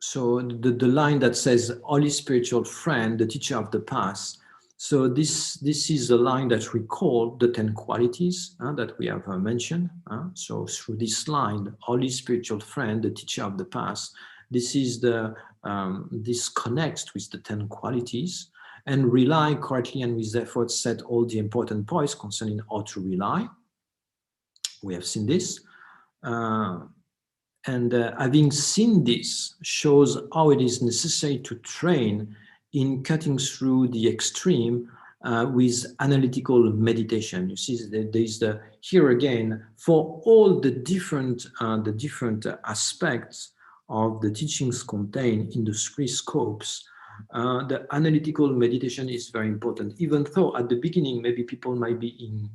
So the line that says Holy Spiritual Friend, the teacher of the past. So this is a line that recalls the 10 qualities that we have mentioned. So through this line, Holy Spiritual Friend, the teacher of the past, this is this connects with the 10 qualities. And rely correctly and with effort set all the important points concerning how to rely. We have seen this. And having seen this shows how it is necessary to train in cutting through the extreme with analytical meditation. You see, there is here again, for all the different aspects of the teachings contained in the three scopes, The analytical meditation is very important, even though at the beginning, maybe people might be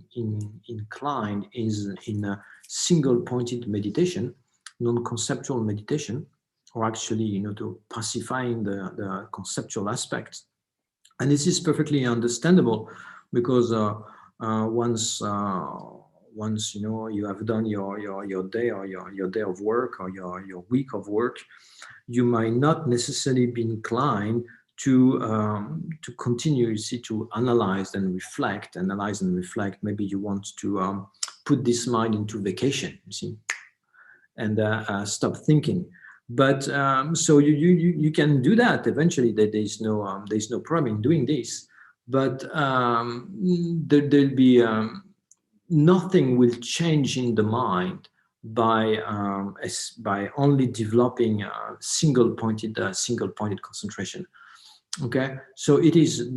inclined in a single-pointed meditation, non-conceptual meditation, or actually, to pacifying the conceptual aspects. And this is perfectly understandable because once you have done your day or your day of work or your week of work, you might not necessarily be inclined to continue, you see, to analyze and reflect. Maybe you want to put this mind into vacation, you see, and stop thinking. But so you can do that eventually. There's no problem in doing this. But there'll be nothing will change in the mind by only developing single-pointed concentration. Okay, so it is,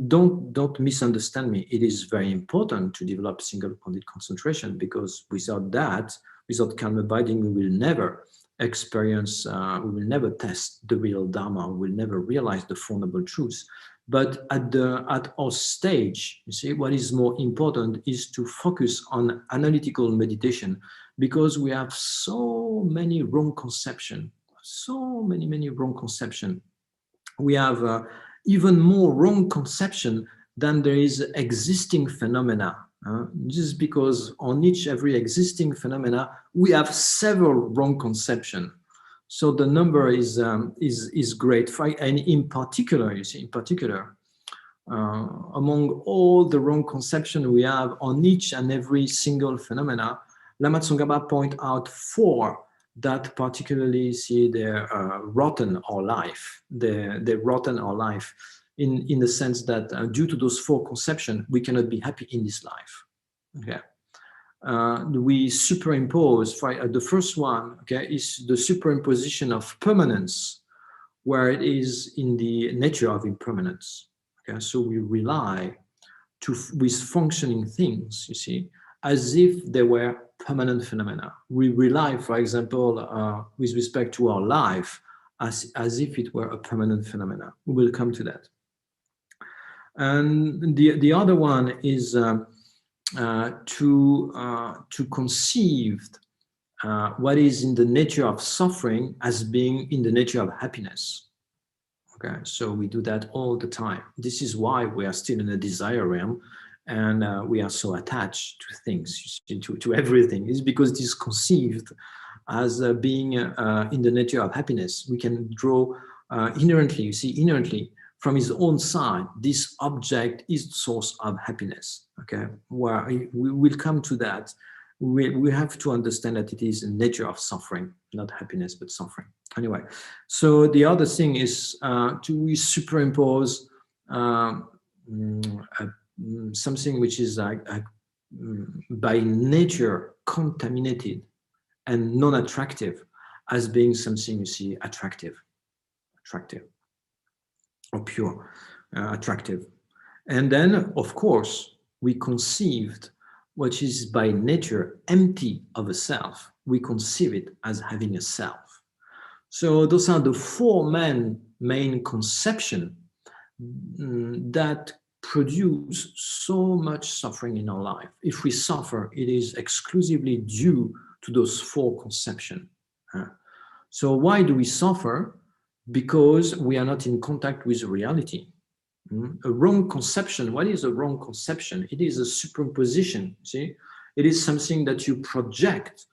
don't misunderstand me. It is very important to develop single-pointed concentration, because without that, without calm abiding, we will never experience, we will never test the real Dharma, we will never realize the Four Noble Truths. But at our stage, you see, what is more important is to focus on analytical meditation, because we have so many wrong conceptions, so many wrong conceptions. We have even more wrong conception than there is existing phenomena. Just because on every existing phenomena, we have several wrong conceptions. So the number is great. And in particular, you see, among all the wrong conceptions we have on each and every single phenomena, Lama Tsong Khapa point out 4 that particularly see they're rotten our life. They're rotten our life in the sense that due to those 4 conceptions, we cannot be happy in this life. Okay. We superimpose, the first one, okay, is the superimposition of permanence, where it is in the nature of impermanence. Okay, so we rely with functioning things, you see, as if they were permanent phenomena. We rely, for example, with respect to our life, as if it were a permanent phenomena. We will come to that. And the other one is to conceive what is in the nature of suffering as being in the nature of happiness. Okay, so we do that all the time. This is why we are still in the desire realm, and we are so attached to things, to everything. It's because it is conceived as being in the nature of happiness. We can draw inherently, you see, inherently from his own side, this object is the source of happiness. Okay, where we will come to that. We have to understand that it is a nature of suffering, not happiness, but suffering. Anyway, so the other thing is to superimpose something which is by nature contaminated and non-attractive as being something, you see, attractive or pure, attractive. And then, of course, we conceived what is by nature empty of a self. We conceive it as having a self. So those are the 4 main conceptions that produce so much suffering in our life. If we suffer, it is exclusively due to those 4 conceptions. So why do we suffer? Because we are not in contact with reality. A wrong conception. What is a wrong conception? It is a superimposition. See, it is something that you project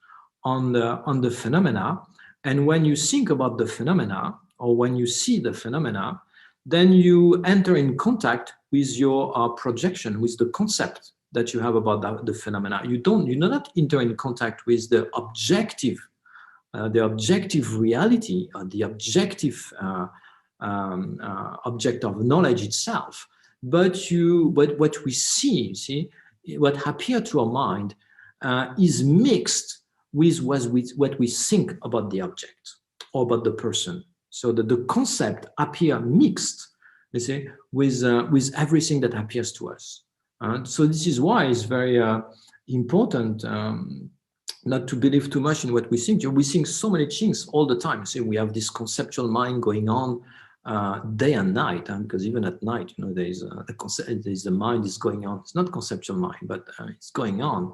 on the phenomena, and when you think about the phenomena, or when you see the phenomena, then you enter in contact with your projection, with the concept that you have about the phenomena. You do not enter in contact with the objective reality, or the objective object of knowledge itself, but what we see, what appears to our mind is mixed with what we think about the object or about the person. So that the concept appear mixed, you see, with everything that appears to us. So this is why it's very important not to believe too much in what we think. We think so many things all the time. See, we have this conceptual mind going on day and night, because even at night, you know, the mind is going on. It's not conceptual mind, but it's going on.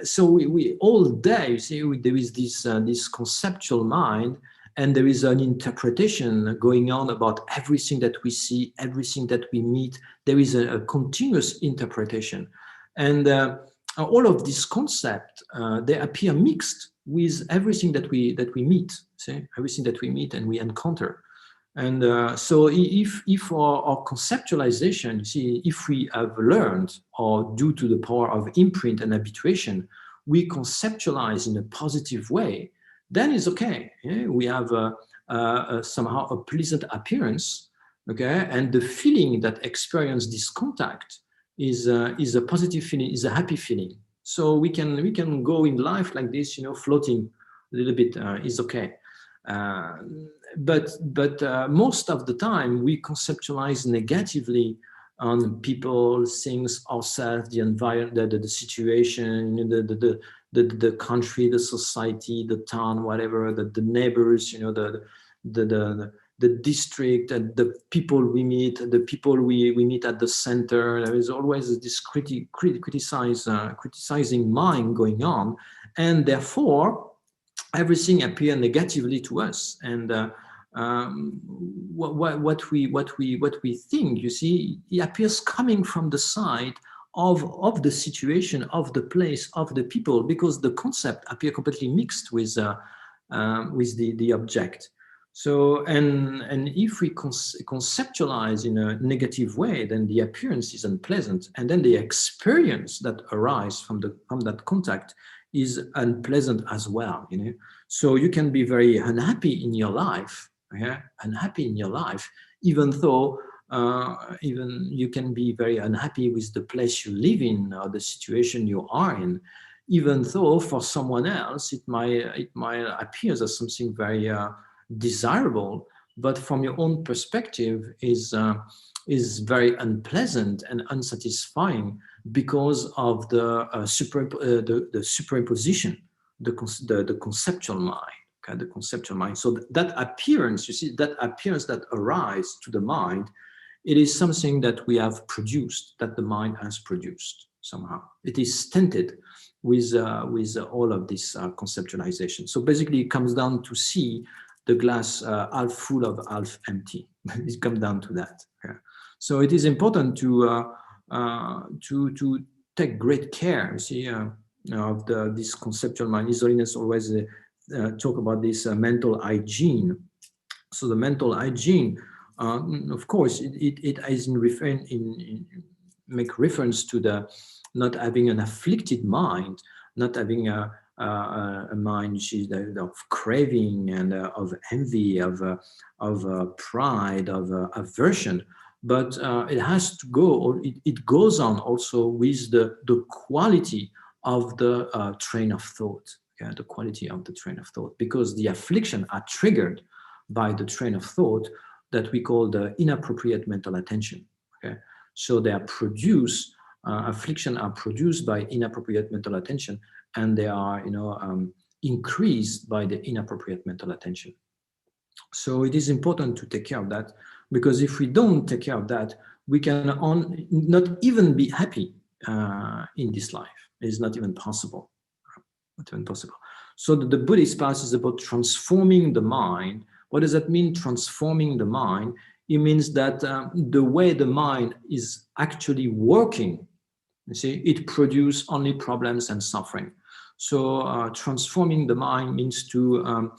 So we all day, you see, there is this conceptual mind, and there is an interpretation going on about everything that we see, everything that we meet. There is a continuous interpretation, and all of these concepts they appear mixed with everything that we meet. See, everything that we meet and we encounter. And so if our conceptualization, you see, if we have learned, or due to the power of imprint and habituation, we conceptualize in a positive way, then it's okay. Yeah? We have somehow a pleasant appearance, okay? And the feeling that experience this contact is a positive feeling, is a happy feeling. So we can go in life like this, you know, floating a little bit is okay. But most of the time we conceptualize negatively on people, things, ourselves, the environment, the situation, the country, the society, the town, whatever, the neighbors, you know, the district, the people we meet, the people we meet at the center. There is always this criticizing mind going on, and therefore everything appears negatively to us. And what we think, you see, it appears coming from the side of the situation, of the place, of the people, because the concept appear completely mixed with the object. So, and if we conceptualize in a negative way, then the appearance is unpleasant, and then the experience that arises from that contact is unpleasant as well, you know. So you can be very unhappy in your life, yeah, unhappy in your life, even though even you can be very unhappy with the place you live in or the situation you are in, even though for someone else it might appear as something very desirable, but from your own perspective is very unpleasant and unsatisfying because of the superimposition, the conceptual mind, okay, the conceptual mind. So that appearance, you see, that appearance that arises to the mind, it is something that we have produced, that the mind has produced somehow. It is stinted with all of this conceptualization. So basically, it comes down to see the glass half full of half empty. It comes down to that. Yeah. So it is important to take great care, you see, of this conceptual mind. Isolinus always talk about this mental hygiene. So the mental hygiene, of course, it is make reference to the not having an afflicted mind, not having a mind which is of craving and of envy, of pride, of aversion. But it has to go, or it goes on also with the quality of the train of thought, okay? The quality of the train of thought, because the affliction are triggered by the train of thought that we call the inappropriate mental attention, okay? So they are produced, affliction are produced by inappropriate mental attention, and they are, you know, increased by the inappropriate mental attention. So it is important to take care of that, because if we don't take care of that, we can not even be happy in this life. It is not even possible. Not even possible. So the Buddhist path is about transforming the mind. What does that mean, transforming the mind? It means that the way the mind is actually working, you see, it produces only problems and suffering. So transforming the mind means to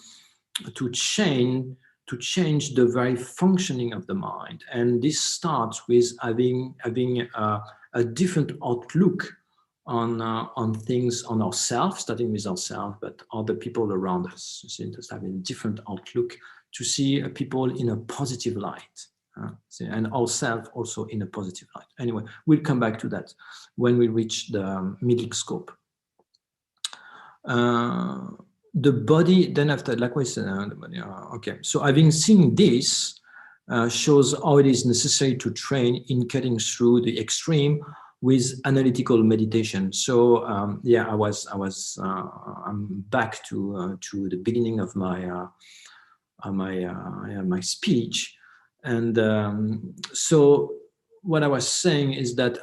change the very functioning of the mind, and this starts with having a different outlook on things, on ourselves, starting with ourselves, but other people around us. You see, just having a different outlook to see people in a positive light. And ourselves also in a positive light. Anyway, we'll come back to that when we reach the middle scope. The body, then after, likewise, okay. So having seen this, shows how it is necessary to train in cutting through the extreme with analytical meditation. So yeah, I'm back to the beginning of my my speech. And so what I was saying is that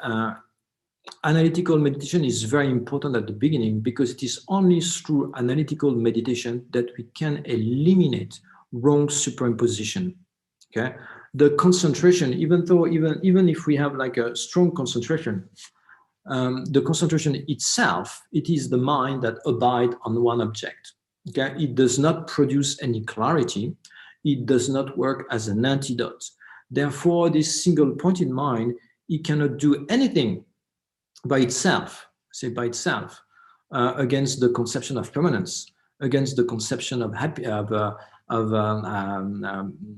analytical meditation is very important at the beginning, because it is only through analytical meditation that we can eliminate wrong superimposition. Okay, the concentration, even if we have like a strong concentration, the concentration itself, it is the mind that abides on one object. Okay, it does not produce any clarity. It does not work as an antidote. Therefore, this single point in mind, it cannot do anything by itself, against the conception of permanence, against the conception of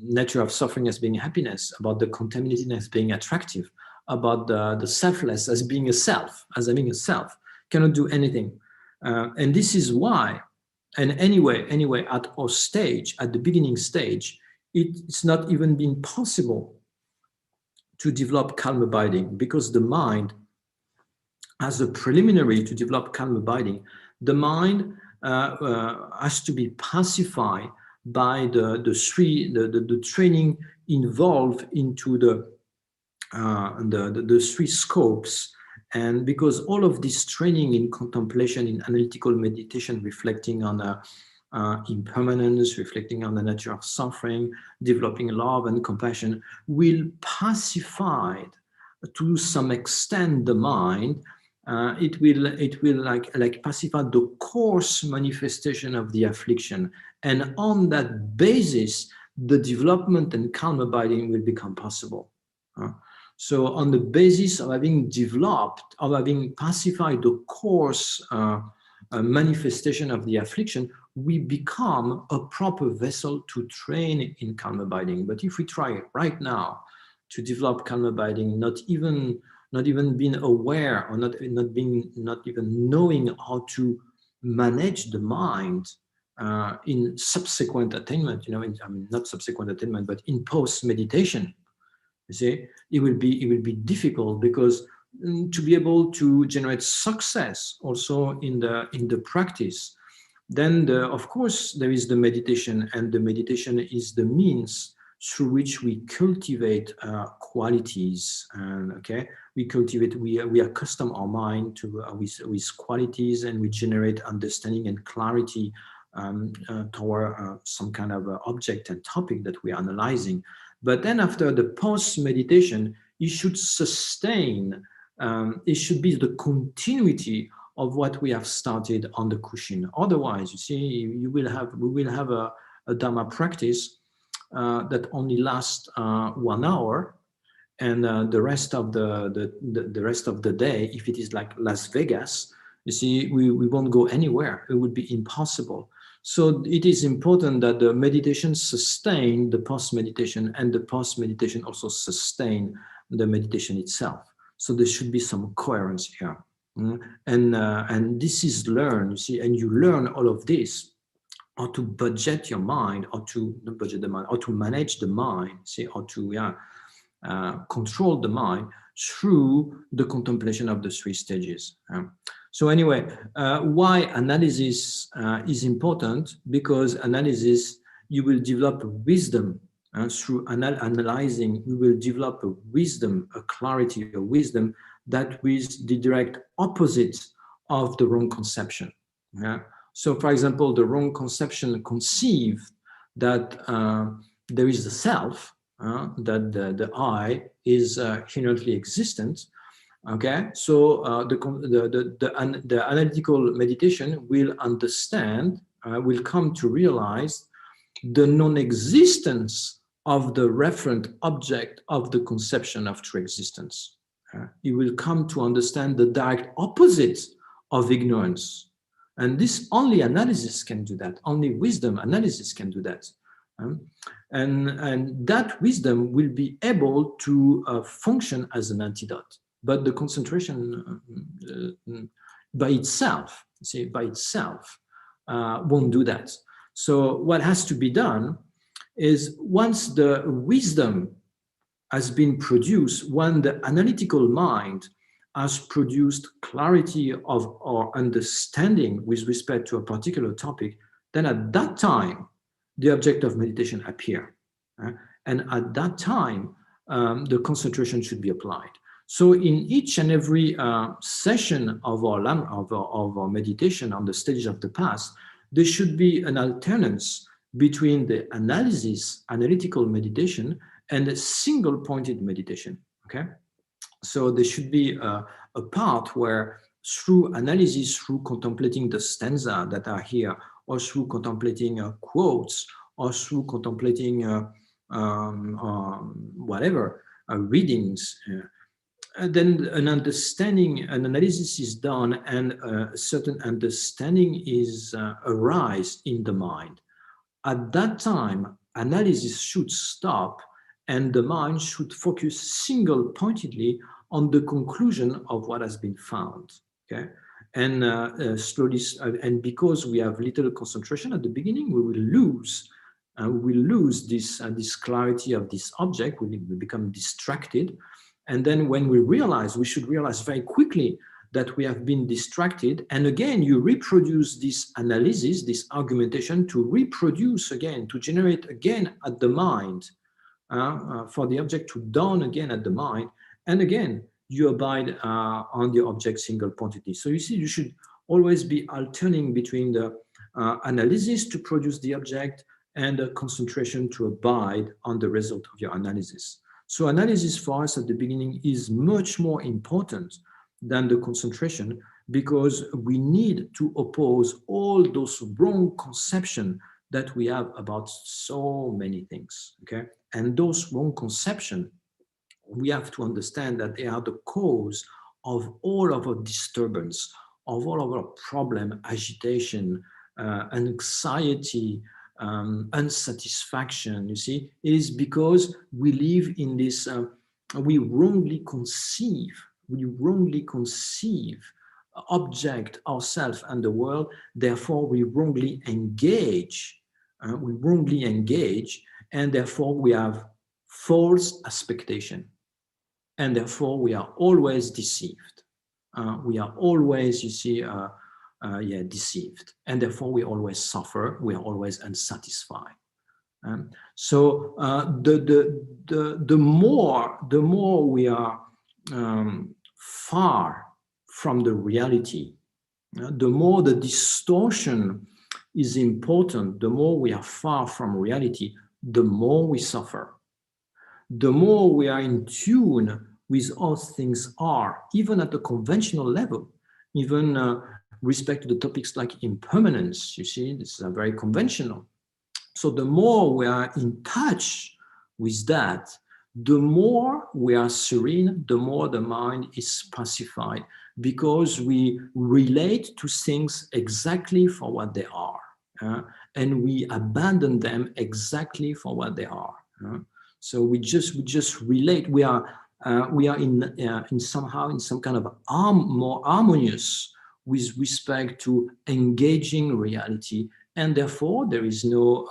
nature of suffering as being happiness, about the contaminating as being attractive, about the selfless as being a self, as having a self, cannot do anything. And this is why, and anyway, at our stage, at the beginning stage, it's not even been possible to develop calm abiding, because the mind, as a preliminary to develop calm abiding, the mind has to be pacified by the training involved into the three scopes. And because all of this training in contemplation, in analytical meditation, reflecting on impermanence, reflecting on the nature of suffering, developing love and compassion, will pacify to some extent the mind. It will like pacify the coarse manifestation of the affliction, and on that basis, the development and calm abiding will become possible. So on the basis of having developed, of having pacified the coarse manifestation of the affliction, we become a proper vessel to train in calm abiding. But if we try right now to develop calm abiding, not even being aware, or not even knowing how to manage the mind in subsequent attainment, not subsequent attainment, but in post meditation, you see, it will be difficult, because to be able to generate success also in the practice, then of course there is the meditation, and the meditation is the means through which we cultivate qualities. And we accustom our mind to with qualities, and we generate understanding and clarity toward some kind of object and topic that we are analyzing. But then after the post meditation, it should sustain. It should be the continuity of what we have started on the cushion. Otherwise, you see, we will have a Dharma practice that only lasts 1 hour, and the rest of the rest of the day, if it is like Las Vegas, you see, we won't go anywhere. It would be impossible. So it is important that the meditation sustain the post-meditation, and the post-meditation also sustain the meditation itself. So there should be some coherence here. And this is learned, you see, and you learn all of this, how to budget your mind, or to not budget the mind, or to manage the mind, see, or to control the mind through the contemplation of the three stages. So anyway, why analysis is important? Because analysis, you will develop wisdom. Through analyzing, we will develop a wisdom, a clarity, a wisdom that is the direct opposite of the wrong conception. So, for example, the wrong conception conceived that there is the self, that the I is inherently existent. Okay, so the analytical meditation will understand, will come to realize the non-existence of the referent object of the conception of true existence. You will come to understand the direct opposite of ignorance. And this only analysis can do that. Only wisdom analysis can do that. And that wisdom will be able to function as an antidote. But the concentration by itself, won't do that. So what has to be done is, once the wisdom has been produced, when the analytical mind has produced clarity of our understanding with respect to a particular topic, then at that time, the object of meditation appear. And at that time, the concentration should be applied. So in each and every session of our meditation on the stages of the past, there should be an alternance between the analytical meditation, and a single-pointed meditation. Okay, so there should be a part where, through analysis, through contemplating the stanza that are here, or through contemplating quotes, or through contemplating whatever readings, then an understanding, an analysis is done, and a certain understanding is arise in the mind. At that time, analysis should stop, and the mind should focus single-pointedly on the conclusion of what has been found. Okay, and slowly, and because we have little concentration at the beginning, we will lose this clarity of this object. We become distracted, and then when we should realize very quickly that we have been distracted. And again, you reproduce this analysis, this argumentation, to reproduce again, to generate again at the mind, for the object to dawn again at the mind. And again, you abide on the object single-pointedly. So you see, you should always be alternating between the analysis to produce the object and the concentration to abide on the result of your analysis. So analysis for us at the beginning is much more important than the concentration, because we need to oppose all those wrong conceptions that we have about so many things. Okay, and those wrong conceptions, we have to understand that they are the cause of all of our disturbance, of all of our problem, agitation, anxiety, unsatisfaction. You see, it is because we live in this, we wrongly conceive object, ourselves, and the world. Therefore, we wrongly engage, and therefore we have false expectation, and therefore we are always deceived. We are always, you see, deceived, and therefore we always suffer. We are always unsatisfied. So the more we are far from the reality, the more the distortion is important. The more we are far from reality, the more we suffer. The more we are in tune with how things are, even at the conventional level, even respect to the topics like impermanence. You see, this is very conventional. So the more we are in touch with that, the more we are serene, the more the mind is pacified, because we relate to things exactly for what they are, and we abandon them exactly for what they are. So we just relate. We are in somehow in some kind of more harmonious with respect to engaging reality, and therefore there is no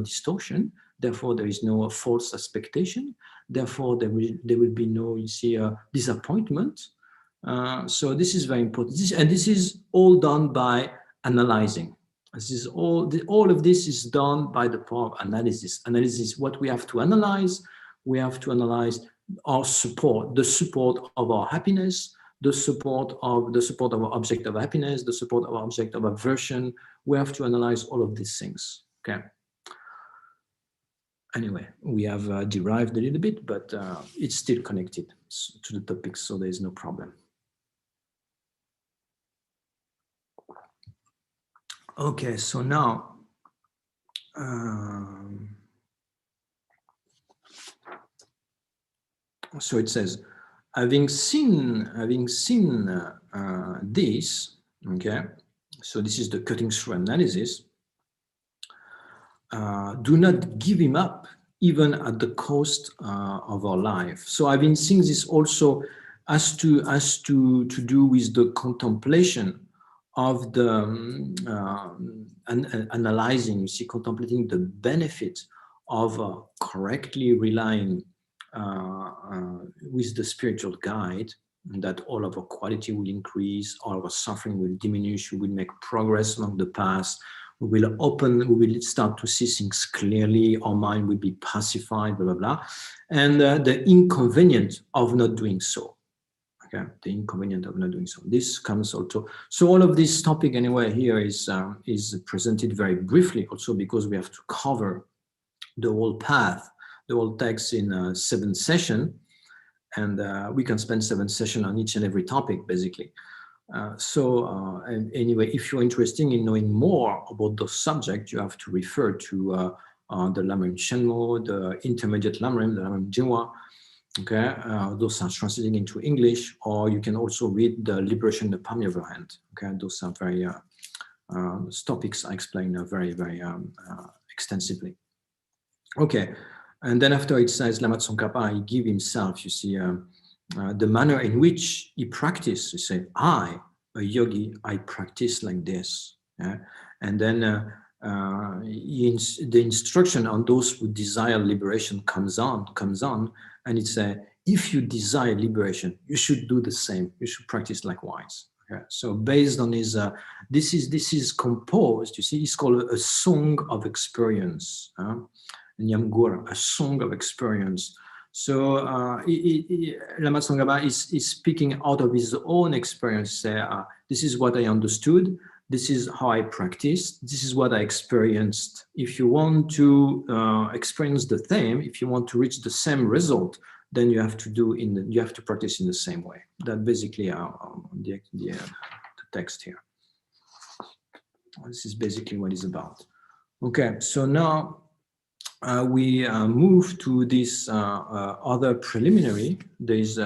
distortion. Therefore, there is no false expectation. Therefore, there will be no, you see, disappointment. So this is very important. This is all done by analyzing. This is all of this is done by the power of analysis. Analysis, what we have to analyze. We have to analyze our support, the support of our happiness, the support of our object of happiness, the support of our object of aversion. We have to analyze all of these things. Okay. Anyway, we have derived a little bit, but it's still connected to the topic, so there is no problem. Okay, so now so it says, having seen this, okay, so this is the cutting through analysis. Do not give him up, even at the cost of our life. So I've been seeing this also as to do with the contemplation of the analyzing, you see, contemplating the benefit of correctly relying with the spiritual guide, that all of our quality will increase, all of our suffering will diminish, we will make progress along the path, We will open, we will start to see things clearly, our mind will be pacified, blah, blah, blah. And the inconvenience of not doing so. Okay, the inconvenience of not doing so. This comes also. So all of this topic anyway here is presented very briefly also because we have to cover the whole path, the whole text in 7 sessions. And we can spend 7 sessions on each and every topic, basically. And anyway, if you're interested in knowing more about those subjects, you have to refer to the lam-rim Shenmo, the intermediate lam-rim, the lam-rim Jinwa. Okay, those are translated into English, or you can also read the Liberation, the Palm of Your Hand. Okay, those are very topics I explain very, very extensively. Okay, and then after it says Lama Tsong Khapa, he give himself, you see, the manner in which he practiced. He said, I, a yogi, I practice like this. Yeah? And then the instruction on those who desire liberation comes on, and it's if you desire liberation, you should do the same. You should practice likewise. Okay? So based on his, this is composed. You see, it's called a song of experience. Nyamgur, a song of experience. So Lama Tsong Khapa is speaking out of his own experience. This is what I understood. This is how I practiced. This is what I experienced. If you want to experience the same, if you want to reach the same result, then you have to you have to practice in the same way. That basically the text here. This is basically what it's about. Okay, so now we move to this other preliminary. There's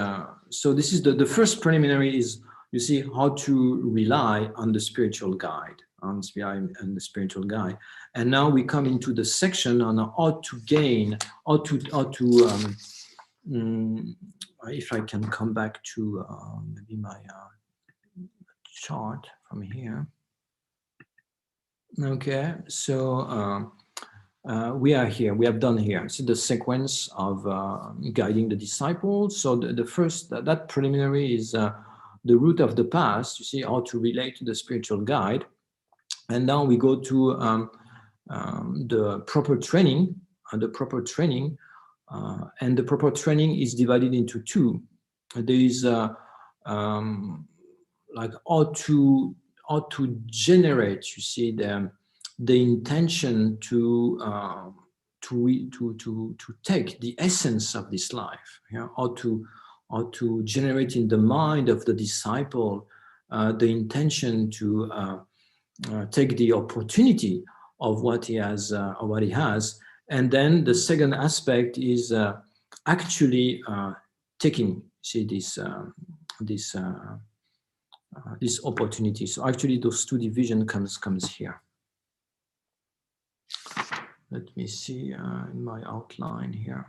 so this is the first preliminary is, you see, how to rely on the spiritual guide, on the spiritual guide. And now we come into the section on how to gain, if I can come back to maybe my chart from here. Okay, so we are here, we have done here. So the sequence of guiding the disciples. So the first, that preliminary is the route of the past, you see, how to relate to the spiritual guide. And now we go to the proper training, and the proper training is divided into 2. There is like how to generate, you see, the intention to take the essence of this life, yeah? How to generate in the mind of the disciple the intention to take the opportunity of what he has, and then the second aspect is actually taking, see, this opportunity. So actually, those 2 divisions comes here. Let me see in my outline here.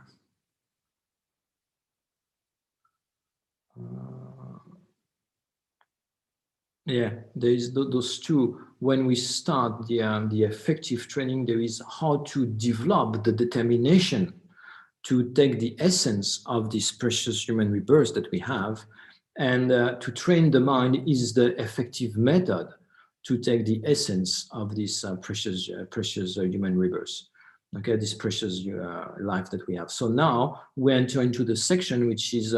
Yeah, there is those 2. When we start the effective training, there is how to develop the determination to take the essence of this precious human rebirth that we have, and to train the mind is the effective method to take the essence of this precious human rebirth. Okay, this precious life that we have. So now we enter into the section which is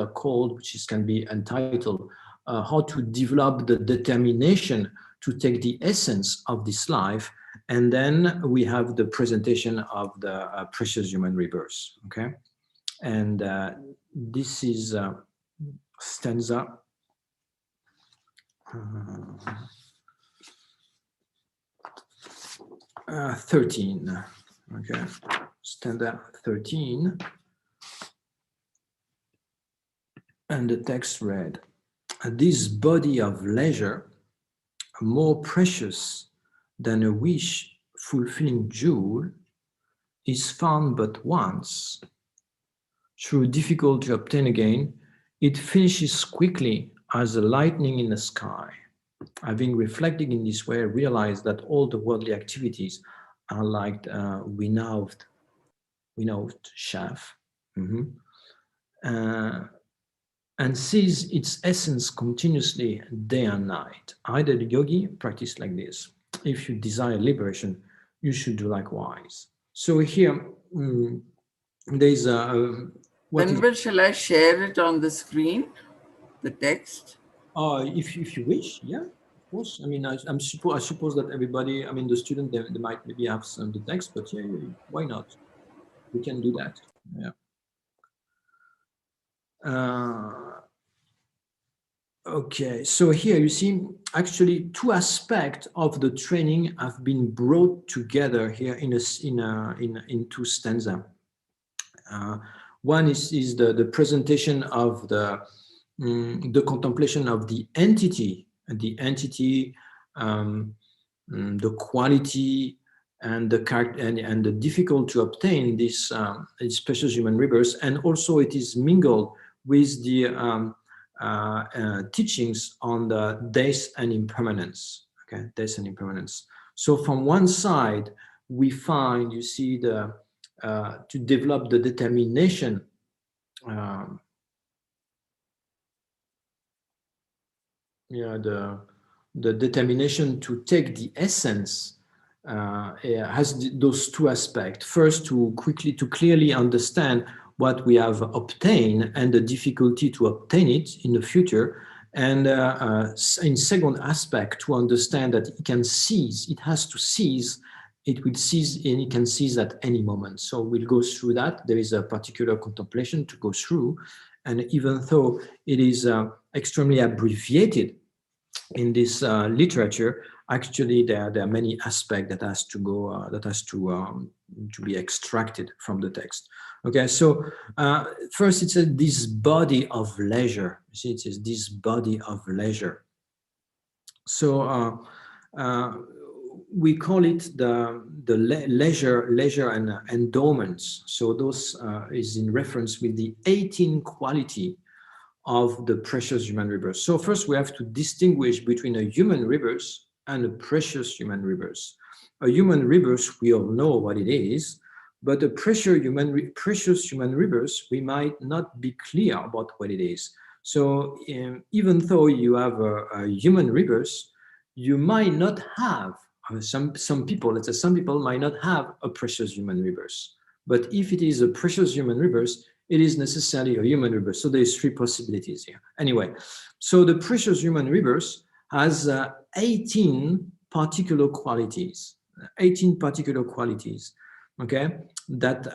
can be entitled how to develop the determination to take the essence of this life, and then we have the presentation of the precious human rebirth. Okay, and this is stanza 13. Okay, stanza 13, and the text read, "This body of leisure, more precious than a wish-fulfilling jewel, is found but once. Through difficult to obtain again, it finishes quickly as the lightning in the sky. Having reflected in this way, I realize that all the worldly activities are like winnowed chaff, and sees its essence continuously day and night. Either the yogi practice like this. if you desire liberation, you should do likewise. So here, there's a Then shall I share it on the screen, the text? if you wish, yeah, of course. I mean, I suppose that everybody, I mean, the student, they might maybe have some the text, but yeah, why not? We can do that. Yeah. Okay, so here you see actually two aspects of the training have been brought together here in two stanzas. One is the presentation of the contemplation of the entity, the quality, and the character, and the difficult to obtain this precious human rebirth, and also it is mingled with the teachings on the death and impermanence. Okay, death and impermanence. So from one side, we find, you see, to develop the determination the determination to take the essence has those two aspects. First, to clearly understand what we have obtained and the difficulty to obtain it in the future. And in second aspect, to understand that it has to cease, it will cease, and it can cease at any moment. So we'll go through that. There is a particular contemplation to go through. And even though it is extremely abbreviated in this literature, actually there are many aspects that has to be extracted from the text. Okay, so first it's this body of leisure. You see, it says this body of leisure. So we call it the leisure and endowments. So those is in reference with the 18 quality of the precious human rebirth. So first we have to distinguish between a human rebirth and a precious human rebirth. A human rebirth, we all know what it is, but a precious human rebirth, we might not be clear about what it is. So even though you have a human rebirth, you might not have, some people might not have a precious human rebirth. But if it is a precious human rebirth, it is necessarily a human rebirth. So there's three possibilities here. Anyway, so the precious human rebirth has 18 particular qualities. 18 particular qualities. Okay, that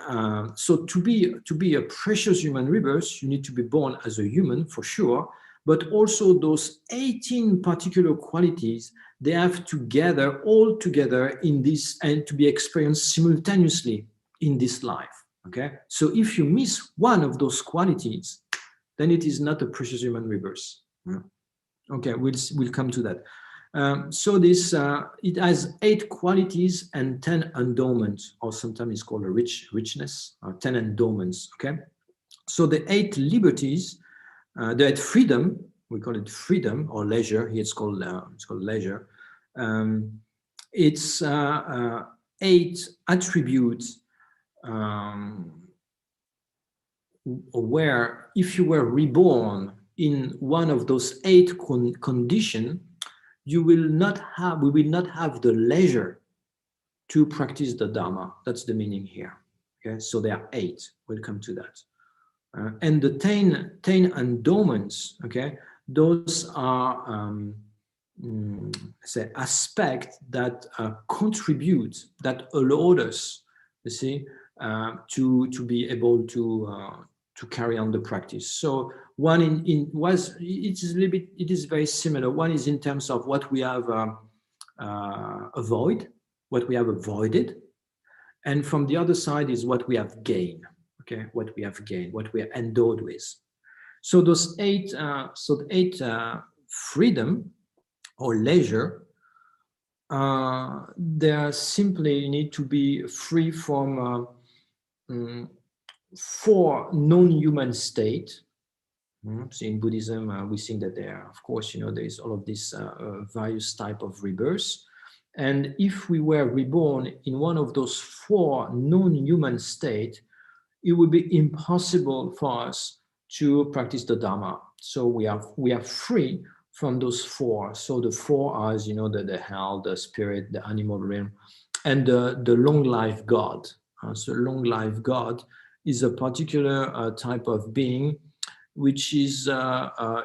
so to be a precious human rebirth, you need to be born as a human for sure. But also those 18 particular qualities, they have all together in this, and to be experienced simultaneously in this life. Okay, so if you miss one of those qualities, then it is not a precious human rebirth. Okay, we'll come to that. So this it has 8 qualities and 10 endowments, or sometimes it's called a richness, 10 endowments. Okay, so the 8 liberties, the 8 freedom, we call it freedom or leisure. Here it's called leisure. It's 8 attributes. Where if you were reborn in one of those 8 conditions, we will not have the leisure to practice the Dharma. That's the meaning here. Okay, so there are 8. We'll come to that. And the 10 endowments, okay, those are say aspects that contribute, that allow us, you see, to be able to carry on the practice. So one it is very similar. One is in terms of what we have what we have avoided, and from the other side is what we have gained. Okay, what we have gained, what we are endowed with. So those 8, freedom or leisure, they simply need to be free from 4 non-human states. So in Buddhism, we think that there, of course, there is all of this various type of rebirth. And if we were reborn in one of those 4 non-human states, it would be impossible for us to practice the Dharma. So we are free from those four. So the four are, as you know, the hell, the spirit, the animal realm, and the long life God. So long life God is a particular type of being which is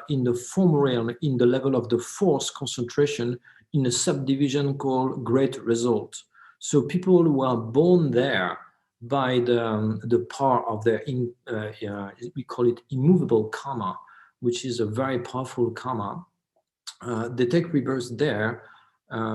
in the form realm, in the level of the force concentration, in a subdivision called great result. So people who are born there by the power of their, we call it immovable karma, which is a very powerful karma. They take rebirth there,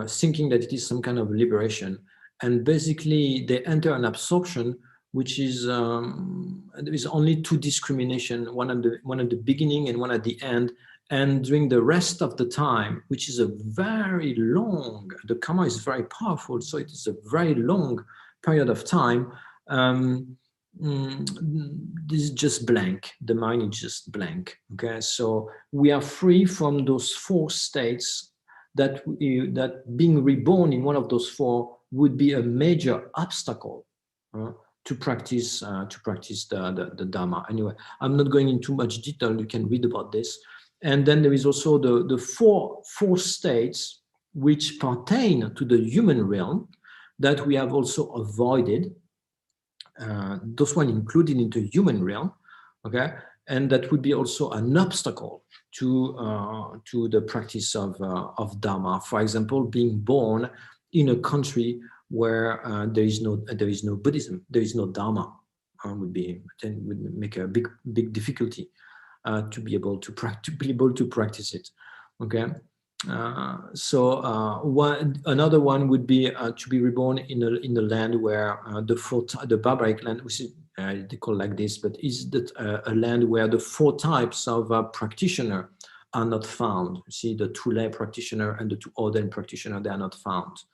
thinking that it is some kind of liberation. And basically they enter an absorption, which is, there is only two discrimination, one at the beginning and one at the end. And during the rest of the time, which is a very long, the karma is very powerful, so it is a very long period of time. This is just blank. The mind is just blank. Okay, so we are free from those four states. That being reborn in one of those four would be a major obstacle to practice the Dharma. Anyway, I'm not going into much detail. You can read about this. And then there is also the four states which pertain to the human realm that we have also avoided. Those one included into human realm, okay, and that would be also an obstacle to the practice of Dharma. For example, being born in a country where there is no Buddhism, there is no Dharma, would make a big difficulty to be able to practice it. Okay. Another one would be to be reborn in a land where the barbaric land, which is, they call like this, but is that a land where the four types of practitioner are not found. You see, the two lay practitioner and the two ordained practitioner, they are not found.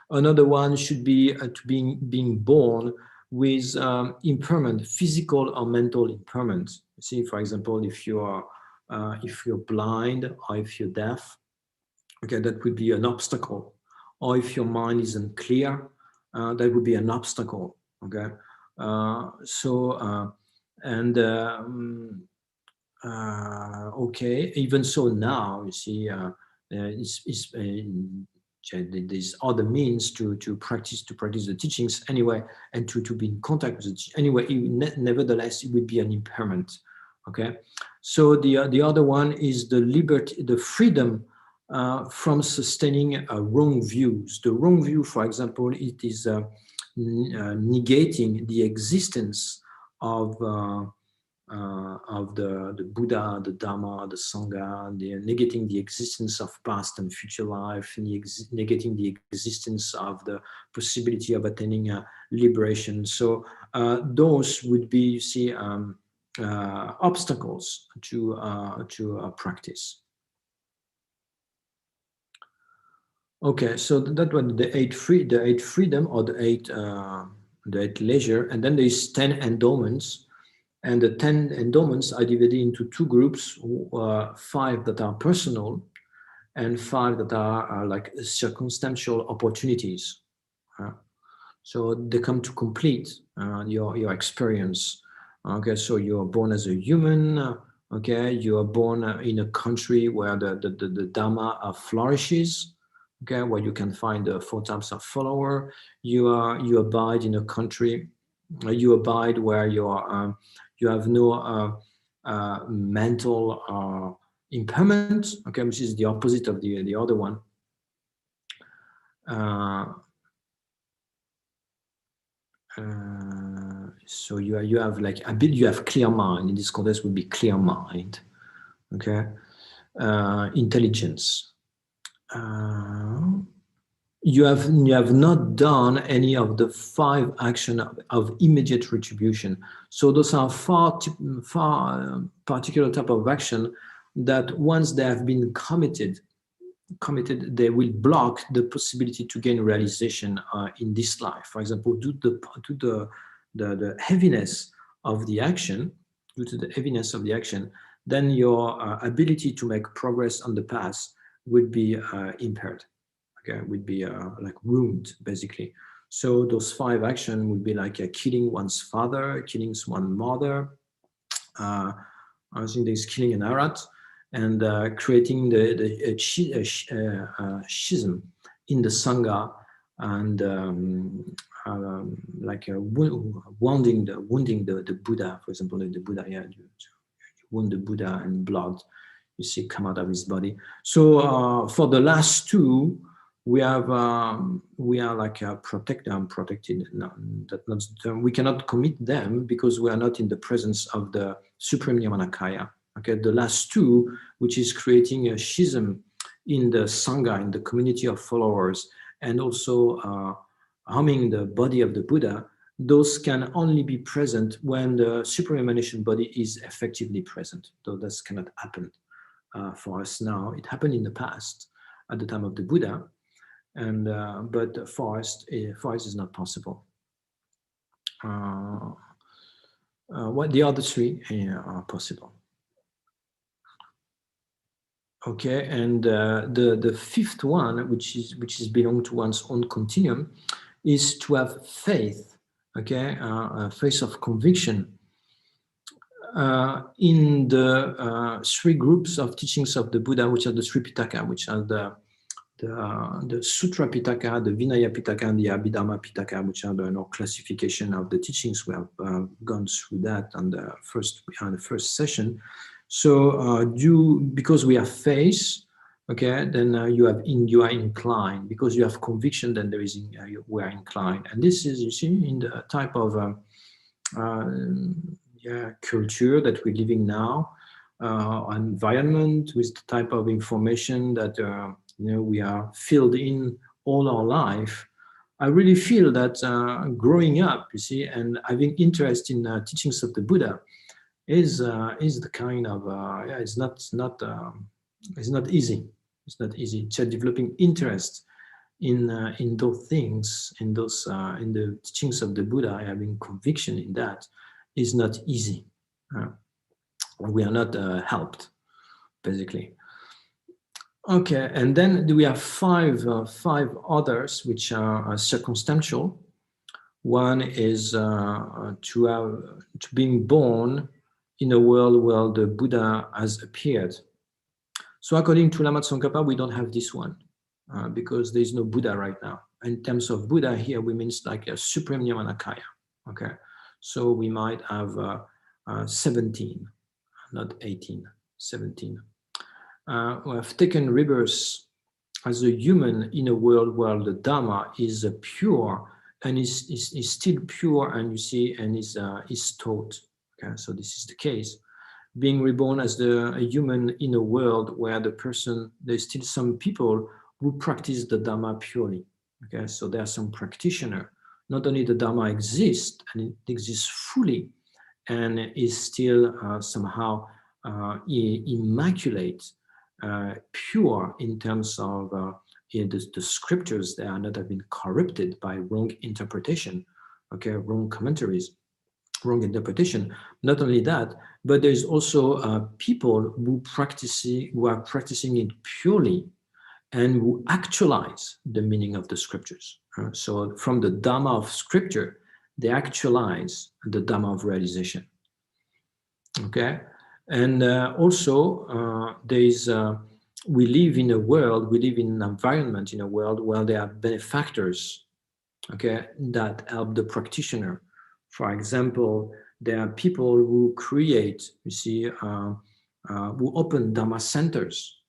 Another one should be to being born with impairment, physical or mental impairment. See, for example, if you're blind or if you're deaf, okay, that would be an obstacle. Or if your mind isn't clear, that would be an obstacle. Okay, okay, even so now, you see, there's other means to practice the teachings anyway, and to be in contact with it anyway. Nevertheless, it would be an impairment. Okay, so the other one is the liberty, the freedom from sustaining wrong views. The wrong view, for example, it is negating the existence of the Buddha, the Dharma, the Sangha, negating the existence of past and future life, negating the existence of the possibility of attaining liberation. So those would be, you see, obstacles to practice. Okay, so that was the eight freedom, or the eight leisure, and then there's 10 endowments, and the 10 endowments are divided into two groups: 5 that are personal, and 5 that are like circumstantial opportunities. So they come to complete your experience. Okay, so you are born as a human. Okay, you are born in a country where the Dharma flourishes. Okay, where you can find 4 types of follower. You abide in a country. You abide where you have no mental impairment. Okay, which is the opposite of the other one. So you have like you have clear mind. In this context, would be clear mind. Okay, intelligence. You have not done any of the 5 actions of immediate retribution. So those are far particular type of action that once they have been committed, they will block the possibility to gain realization in this life. For example, due to the heaviness of the action, then your ability to make progress on the path would be impaired. Okay, would be like ruined, basically. So those 5 actions would be like killing one's father, killing one's mother. I think there's killing an arat, and creating the schism in the Sangha, and like wounding the Buddha, for example, the Buddha, yeah, you wound the Buddha and blood, you see, come out of his body. So for the last two, we are like protected. No, that's not the term. We cannot commit them because we are not in the presence of the Supreme Nirmanakaya. Okay, the last two, which is creating a schism in the Sangha, in the community of followers, and also harming the body of the Buddha, those can only be present when the Supreme Emanation body is effectively present. Though this cannot happen for us now. It happened in the past at the time of the Buddha, and but for us is not possible. What the other three are possible. Okay, and the fifth one, which is belong to one's own continuum, is to have faith. Okay, faith of conviction in the three groups of teachings of the Buddha, which are the three Pitaka, which are the Sutra Pitaka, the Vinaya Pitaka, and the Abhidharma Pitaka, which are the classification of the teachings. We have gone through that on the first session. So because we have faith, okay, then you are inclined. Because you have conviction, then there is we are inclined. And this is, you see, in the type of culture that we're living now, environment with the type of information that we are filled in all our life. I really feel that growing up, you see, and having interest in teachings of the Buddha is the kind of it's not easy. It's not easy. It's developing interest in those things, in the teachings of the Buddha. Having conviction in that is not easy. We are not helped, basically. Okay, and then we have five others which are circumstantial. One is to being born in a world where the Buddha has appeared. So according to Lama Tsong Khapa, we don't have this one because there is no Buddha right now. In terms of Buddha here, we mean like a Supreme Nirmanakaya. Okay, so we might have 17, not 18, 17. We have taken rebirth as a human in a world where the Dharma is pure and is still pure, and you see, and is taught. Okay, so this is the case. Being reborn as a human in a world where there's still some people who practice the Dharma purely. Okay, so there are some practitioners. Not only the Dharma exists, and it exists fully, and is still somehow immaculate, pure in terms of the scriptures. They are not have been corrupted by wrong interpretation, okay, wrong commentaries, wrong interpretation. Not only that, but there is also people who are practicing it purely and who actualize the meaning of the scriptures. So from the Dharma of scripture, they actualize the Dharma of realization. Okay, and also there is. We live in an environment in a world where there are benefactors, okay, that help the practitioner. For example, there are people who create, you see, who open Dharma centers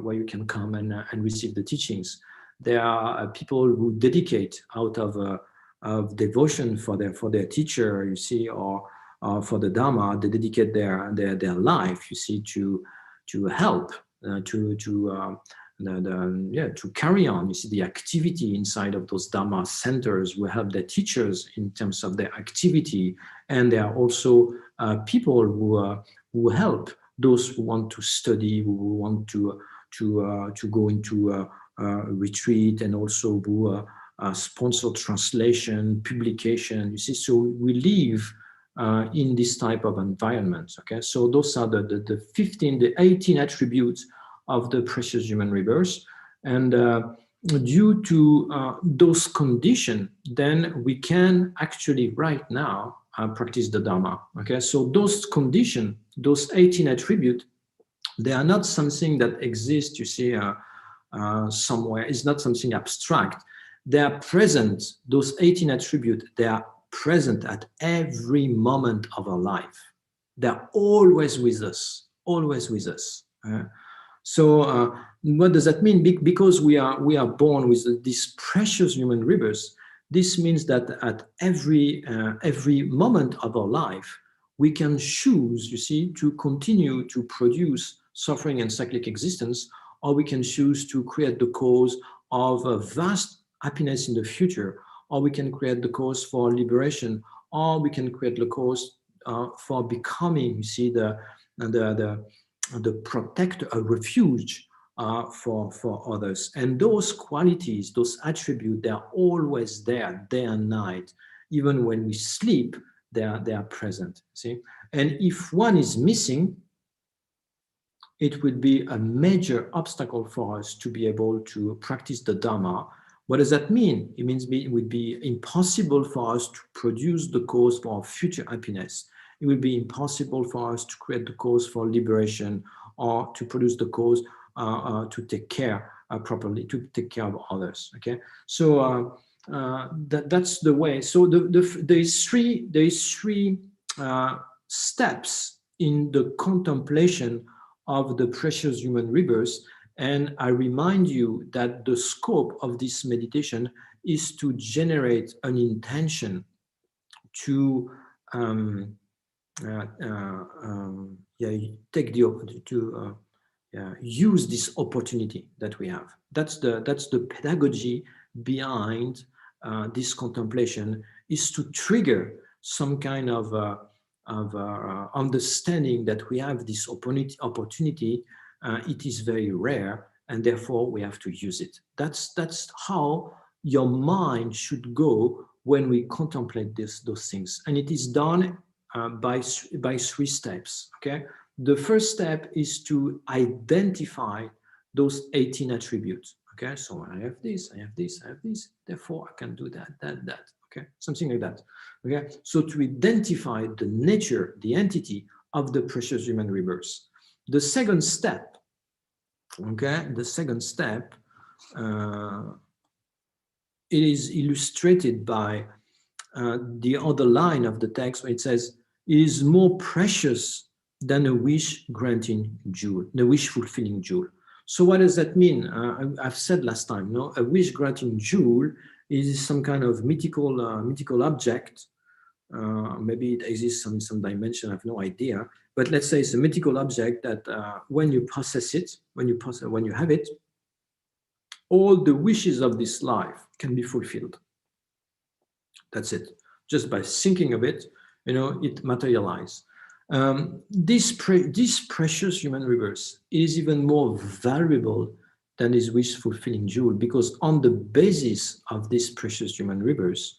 where you can come and receive the teachings. There are people who dedicate out of devotion for their teacher, you see, or for the Dharma. They dedicate their life, you see, to help. To carry on, you see, the activity inside of those Dharma centers will help their teachers in terms of their activity, and there are also people who help those who want to study, who want to go into a retreat, and also who sponsor translation, publication. You see, so we live in this type of environment. Okay, so those are the 18 attributes of the precious human rebirth, and due to those conditions, then we can actually right now practice the Dharma. Okay, so those conditions, those 18 attributes, They are not something that exists, you see, somewhere. It's not something abstract. They are present, those 18 attributes, they are present at every moment of our life. They're always with us, always with us. So what does that mean? Because we are born with these precious human rebirths, this means that at every moment of our life, we can choose, you see, to continue to produce suffering and cyclic existence, or we can choose to create the cause of a vast happiness in the future, or we can create the cause for liberation, or we can create the cause for becoming, you see, the protector, a refuge for others. And those qualities, those attributes, they are always there, day and night. Even when we sleep, they are present. See, and if one is missing, it would be a major obstacle for us to be able to practice the Dharma. What does that mean? It means it would be impossible for us to produce the cause for our future happiness. It would be impossible for us to create the cause for liberation, or to produce the cause to take care properly, to take care of others. Okay, so that's the way. So there is three steps in the contemplation of the precious human rebirth. And I remind you that the scope of this meditation is to generate an intention to take to use this opportunity that we have. That's the pedagogy behind this contemplation, is to trigger some kind of understanding that we have this opportunity. It is very rare, and therefore we have to use it. That's how your mind should go when we contemplate those things, and it is done by three steps. Okay, the first step is to identify those 18 attributes. Okay, so I have this, I have this, I have this, therefore I can do that. Okay, something like that. Okay, so to identify the nature, the entity of the precious human rebirth. The second step, okay, it is illustrated by the other line of the text, where it says, "It is more precious than a wish granting jewel, the wish fulfilling jewel." So what does that mean? I've said last time, no, a wish granting jewel is some kind of mythical object. Maybe it exists in some dimension, I have no idea. But let's say it's a mythical object that when you possess it, when you have it, all the wishes of this life can be fulfilled. That's it. Just by thinking of it, it materializes. This precious human rebirth is even more valuable than this wish fulfilling jewel, because on the basis of this precious human rebirth,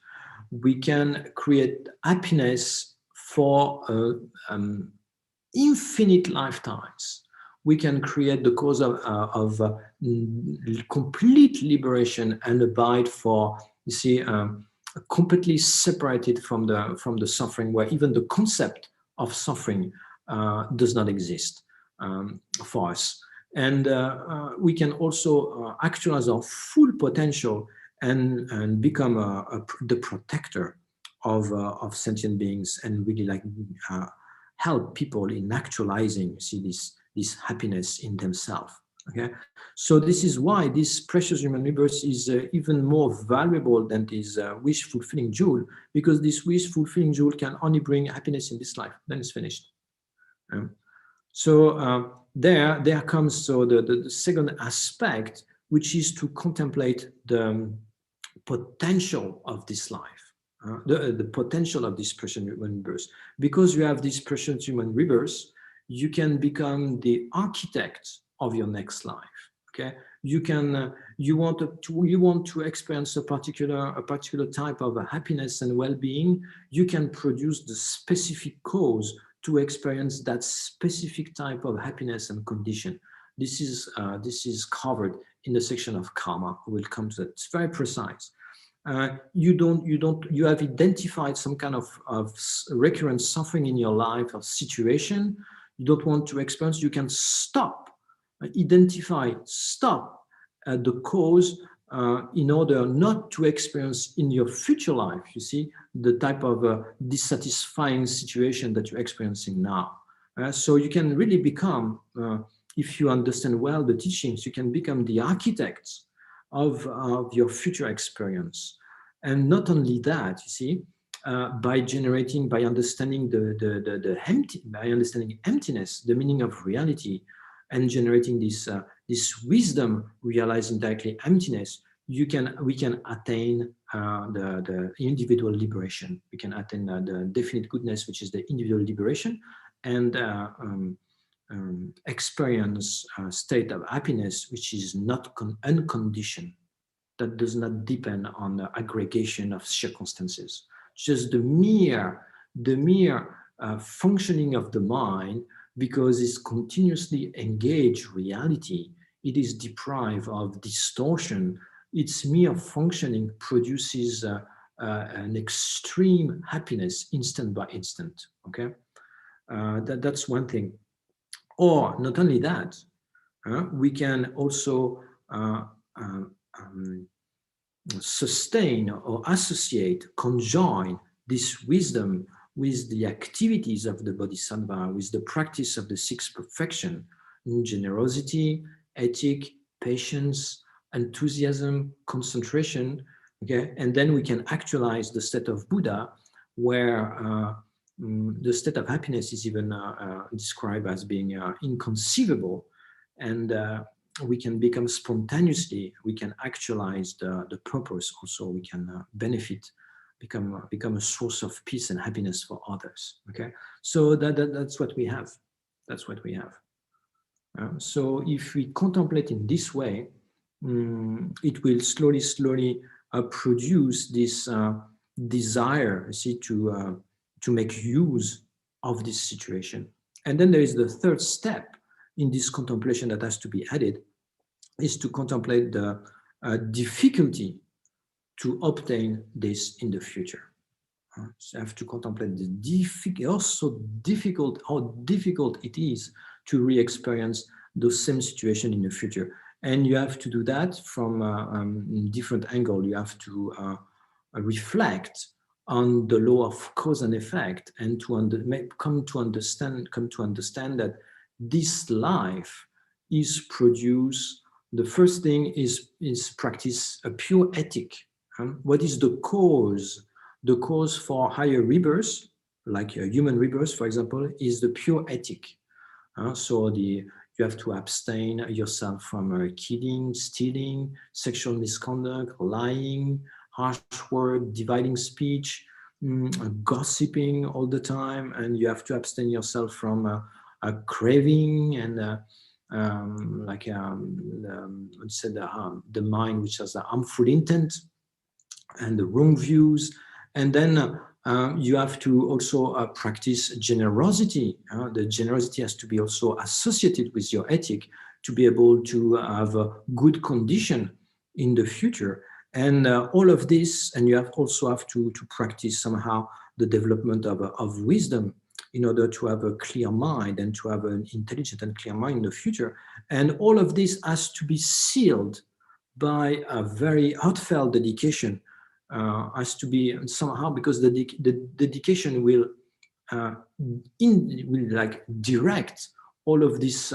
we can create happiness for infinite lifetimes. We can create the cause of complete liberation and abide for, you see, completely separated from the suffering, where even the concept of suffering does not exist for us. And we can also actualize our full potential and become the protector of sentient beings, and really help people in actualizing, you see, this happiness in themselves. Okay, so this is why this precious human rebirth is even more valuable than this wish fulfilling jewel, because this wish fulfilling jewel can only bring happiness in this life, then it's finished. So there comes the second aspect, which is to contemplate the potential of this life, the potential of this precious human rebirth. Because you have this precious human rebirth, you can become the architect of your next life. Okay, you can you want to experience a particular type of happiness and well-being. You can produce the specific cause to experience that specific type of happiness and condition. This is covered in the section of karma. We'll come to that. It's very precise. You have identified some kind of recurrent suffering in your life or situation. you don't want to experience, you can stop, identify, stop the cause in order not to experience in your future life, you see, the type of dissatisfying situation that you're experiencing now. So you can really become, if you understand well the teachings, you can become the architects of your future experience. And not only that, you see, by generating, by understanding the empty, by understanding emptiness, the meaning of reality, and generating this wisdom, realizing directly emptiness, we can attain the individual liberation. We can attain the definite goodness, which is the individual liberation, and experience a state of happiness which is not unconditioned, that does not depend on the aggregation of circumstances. Just the mere functioning of the mind, because it's continuously engaged reality, it is deprived of distortion. Its mere functioning produces an extreme happiness, instant by instant. Okay, that's one thing. Or not only that, we can also sustain or associate, conjoin this wisdom with the activities of the bodhisattva, with the practice of the six perfection, generosity, ethic, patience, enthusiasm, concentration. Okay, and then we can actualize the state of Buddha, where the state of happiness is even described as being inconceivable, and we can become spontaneously, we can actualize the purpose also, we can benefit, become a source of peace and happiness for others. Okay, so that's what we have. That's what we have. So if we contemplate in this way, it will slowly produce this desire, see, to make use of this situation. And then there is the third step in this contemplation that has to be added, is to contemplate the difficulty to obtain this in the future. So you have to contemplate the also difficult, how difficult it is to re-experience those same situation in the future. And you have to do that from different angle. You have to reflect on the law of cause and effect, and to come to understand that this life is produced. The first thing is practice a pure ethic. What is the cause? The cause for higher rebirth, like human rebirth, for example, is the pure ethic. So you have to abstain yourself from killing, stealing, sexual misconduct, lying, harsh word, dividing speech, gossiping all the time, and you have to abstain yourself from a craving and the mind which has a harmful intent and the wrong views. And then you have to also practice generosity. The generosity has to be also associated with your ethic to be able to have a good condition in the future. And all of this, and you also have to practice somehow the development of wisdom in order to have a clear mind and to have an intelligent and clear mind in the future. And all of this has to be sealed by a very heartfelt dedication. Has to be somehow, because the dedication will like direct all of this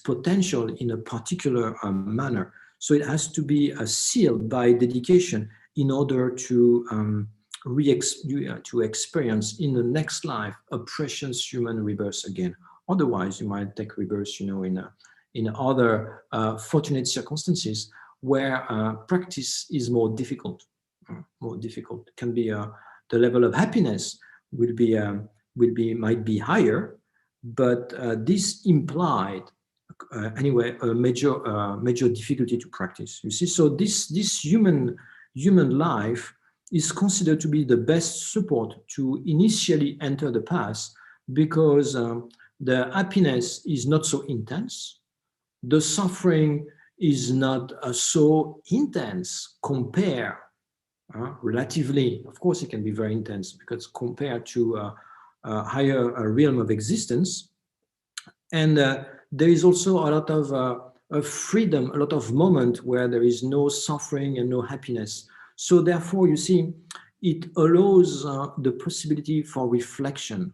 potential in a particular manner. So it has to be sealed by dedication in order to to experience in the next life a precious human rebirth again. Otherwise, you might take rebirth, in other fortunate circumstances where practice is more difficult. Can be the level of happiness might be higher, but this implied anyway a major difficulty to practice. You see, so this human life is considered to be the best support to initially enter the path, because the happiness is not so intense, the suffering is not so intense compared. Relatively, of course, it can be very intense, because compared to a higher realm of existence, And there is also a lot of freedom, a lot of moment where there is no suffering and no happiness. So therefore, you see, it allows the possibility for reflection.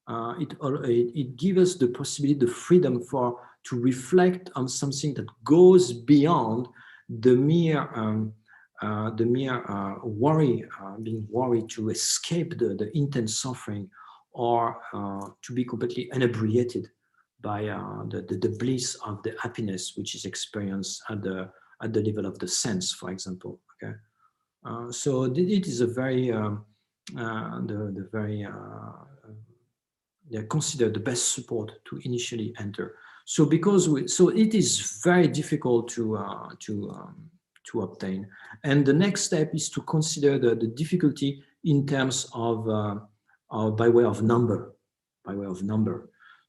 It gives us the possibility, the freedom to reflect on something that goes beyond the mere worry, being worried to escape the intense suffering, or to be completely inebriated by the bliss of the happiness which is experienced at the level of the sense, for example. Okay, so it is a very the very they're considered the best support to initially enter. So so it is very difficult to obtain. And the next step is to consider the difficulty in terms of by way of number,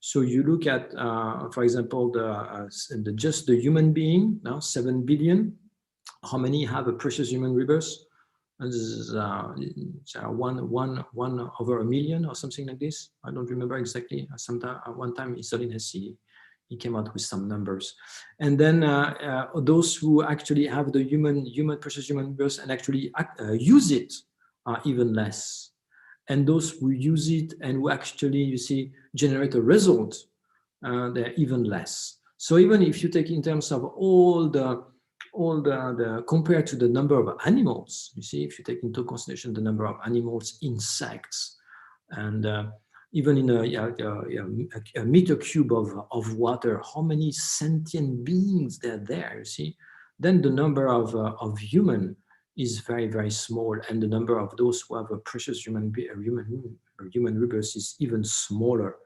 So you look at, for example, just the human being, now 7 billion. How many have a precious human rebirth? And this is one over a million or something like this. I don't remember exactly. Sometime one time Isolin he came out with some numbers, and then those who actually have the precious human rebirth and actually use it are even less. And those who use it and who actually, you see, generate a result, they're even less. So even if you take in terms of all the compared to the number of animals, you see, if you take into consideration the number of animals, insects, and even in a meter cube of water, how many sentient beings there, you see, then the number of human is very, very small, and the number of those who have a precious human rebirth is even smaller.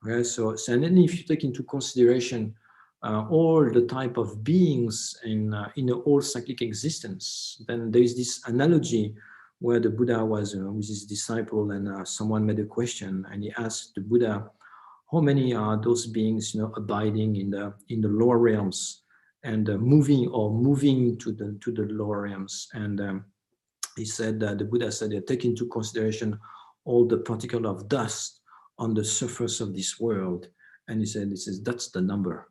Okay? So and then if you take into consideration all the type of beings in the whole cyclic existence, then there is this analogy where the Buddha was with his disciple, and someone made a question, and he asked the Buddha, how many are those beings, abiding in the lower realms and moving to the lower realms? And he said that the Buddha said, take into consideration all the particle of dust on the surface of this world, and he says that's the number.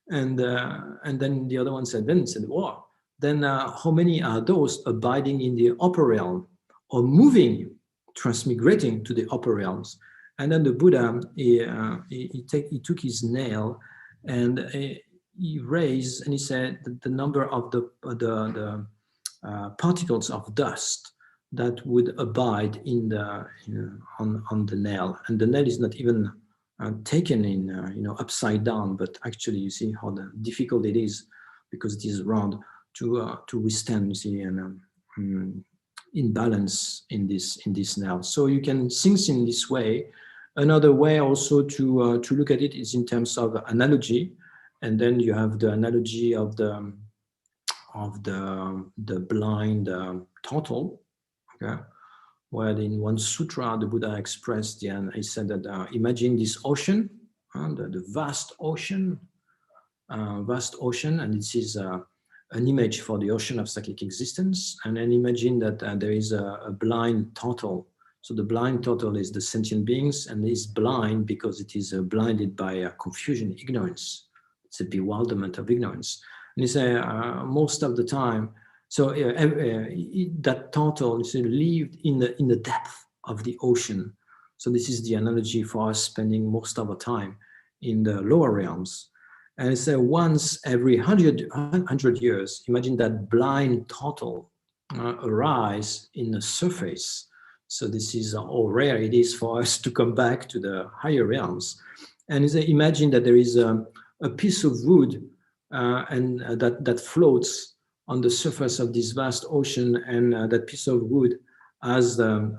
And then the other one said, wow, then how many are those abiding in the upper realm or moving, transmigrating to the upper realms? And then the Buddha, he took his nail and he raised, and he said that the number of the particles of dust that would abide on the nail. And the nail is not even taken in upside down, but actually you see how difficult it is, because it is round, to withstand, you see, and in balance in this nail. So you can think in this way. Another way also to look at it is in terms of analogy, and then you have the analogy of the blind turtle. Okay. Where in one sutra, the Buddha expressed, and he said that imagine this ocean, the vast ocean, and this is an image for the ocean of cyclic existence. And then imagine that there is a blind turtle. So the blind turtle is the sentient beings, and is blind because it is blinded by confusion, ignorance. It's a bewilderment of ignorance. And he said most of the time, so that turtle lived in the depth of the ocean. So this is the analogy for us spending most of our time in the lower realms. And so once every 100 years, imagine that blind turtle arise in the surface. So this is how rare it is for us to come back to the higher realms. And imagine that there is a piece of wood and that floats on the surface of this vast ocean, and that piece of wood has a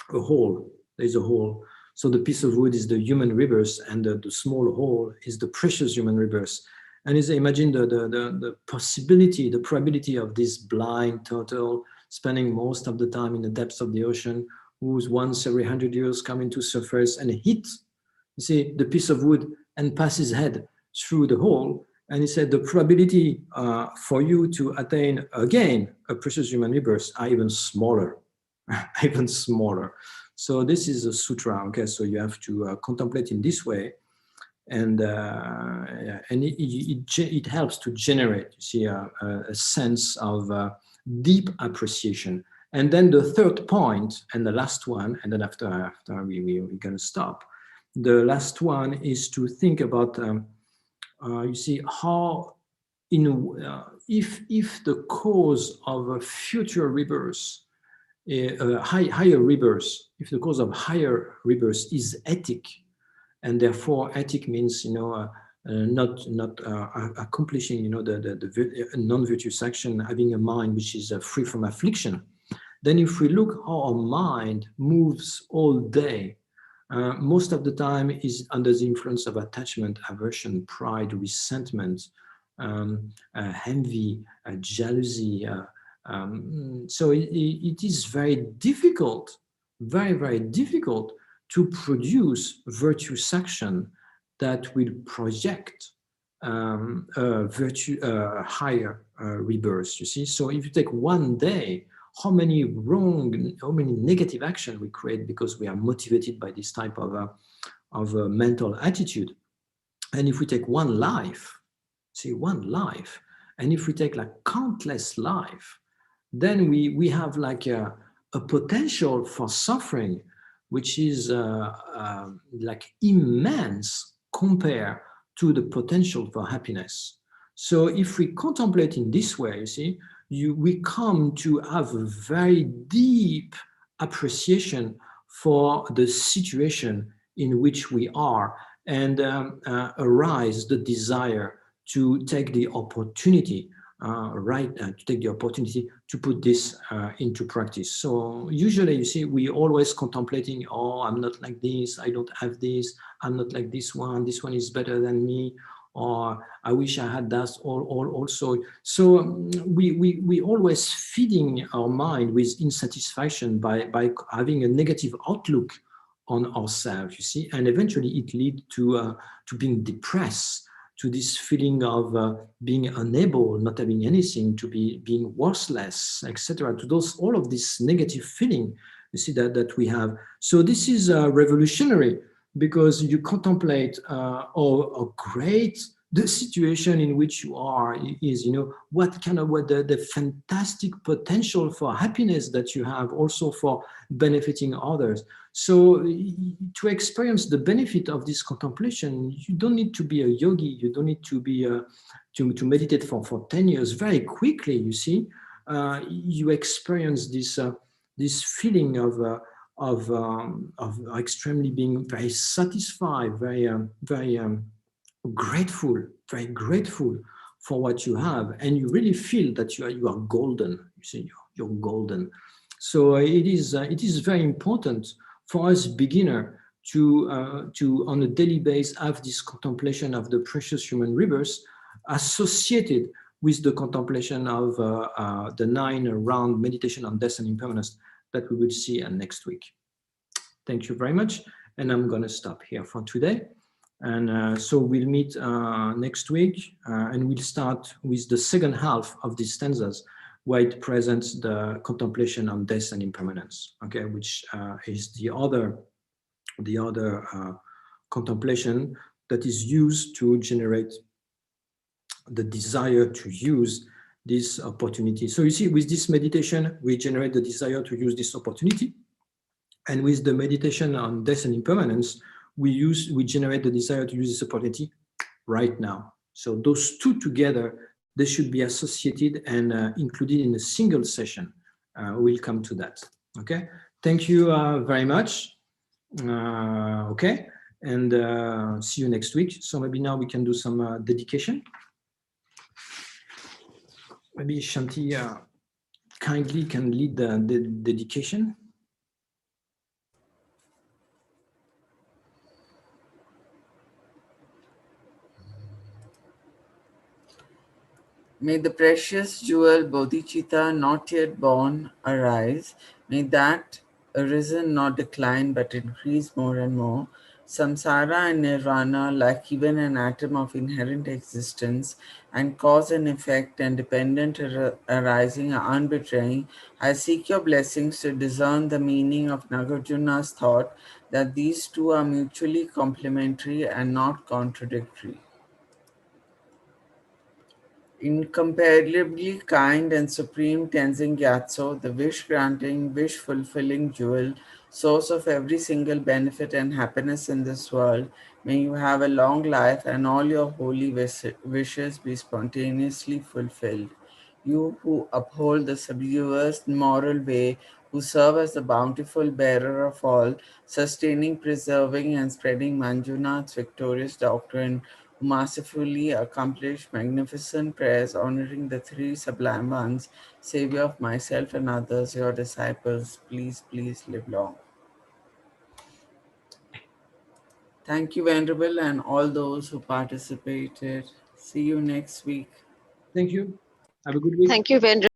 hole. There's a hole. So the piece of wood is the human rebirth, and the small hole is the precious human rebirth. And imagine the possibility, the probability of this blind turtle spending most of the time in the depths of the ocean, who's once every 100 years coming to surface and hit, you see, the piece of wood and pass his head through the hole. And he said the probability for you to attain again a precious human rebirth are even smaller, even smaller. So this is a sutra. Okay, so you have to contemplate in this way, and it helps to generate, you see, a sense of deep appreciation. And then the third point, and the last one, and then after we're going to stop. The last one is to think about, you see, how if the cause of a future rebirth, higher rebirth, if the cause of higher rebirth is ethic, and therefore ethic means, not accomplishing, the non-virtuous action, having a mind which is free from affliction. Then if we look how our mind moves all day, most of the time is under the influence of attachment, aversion, pride, resentment, envy, jealousy. So it is very difficult, very, very difficult to produce virtuous action that will project higher rebirth, you see. So if you take one day, how many negative action we create because we are motivated by this type of mental attitude. And if we take one life, and if we take like countless life, then we have like a potential for suffering, which is like immense compared to the potential for happiness. So if we contemplate in this way, you see, we come to have a very deep appreciation for the situation in which we are, and arise the desire to take the opportunity, to take the opportunity to put this into practice. So usually, you see, we always contemplating, oh, I'm not like this, I don't have this, I'm not like this one is better than me, or I wish I had that also. So we always feeding our mind with insatisfaction by having a negative outlook on ourselves, you see, and eventually it leads to being depressed, to this feeling of being unable, not having anything, to being worthless, etc. To all of this negative feeling, you see, that we have. So this is revolutionary, because you contemplate how great the situation in which you are is, what the fantastic potential for happiness that you have, also for benefiting others. So to experience the benefit of this contemplation, you don't need to be a yogi, you don't need to be to meditate for 10 years. Very quickly, you see, you experience this feeling of extremely being very satisfied, very grateful, very grateful for what you have, and you really feel that you are golden. You see, you're golden. So it is very important for us beginner to on a daily basis have this contemplation of the precious human rebirth associated with the contemplation of the 9-round meditation on death and impermanence that we will see next week. Thank you very much, and I'm going to stop here for today. And so we'll meet next week, and we'll start with the second half of these stanzas, where it presents the contemplation on death and impermanence, okay, which is the other contemplation that is used to generate the desire to use this opportunity. So you see, with this meditation, we generate the desire to use this opportunity. And with the meditation on death and impermanence, we generate the desire to use this opportunity right now. So those two together, they should be associated and included in a single session. We'll come to that. Okay. Thank you very much. Okay. And see you next week. So maybe now we can do some dedication. Maybe Shanti kindly can lead the dedication. May the precious jewel Bodhicitta not yet born arise. May that arisen not decline but increase more and more. Samsara and nirvana, like even an atom of inherent existence, and cause and effect and dependent arising are unbetraying. I seek your blessings to discern the meaning of Nagarjuna's thought that these two are mutually complementary and not contradictory. Incomparably kind and supreme Tenzin Gyatso, the wish granting, wish fulfilling jewel, source of every single benefit and happiness in this world, may you have a long life and all your holy wishes be spontaneously fulfilled. You who uphold the subversive moral way, who serve as the bountiful bearer of all, sustaining, preserving, and spreading Manjunath's victorious doctrine, who mercifully accomplish magnificent prayers honoring the three sublime ones, Savior of myself and others, your disciples, please, please live long. Thank you, Venerable, and all those who participated. See you next week. Thank you. Have a good week. Thank you, Venerable.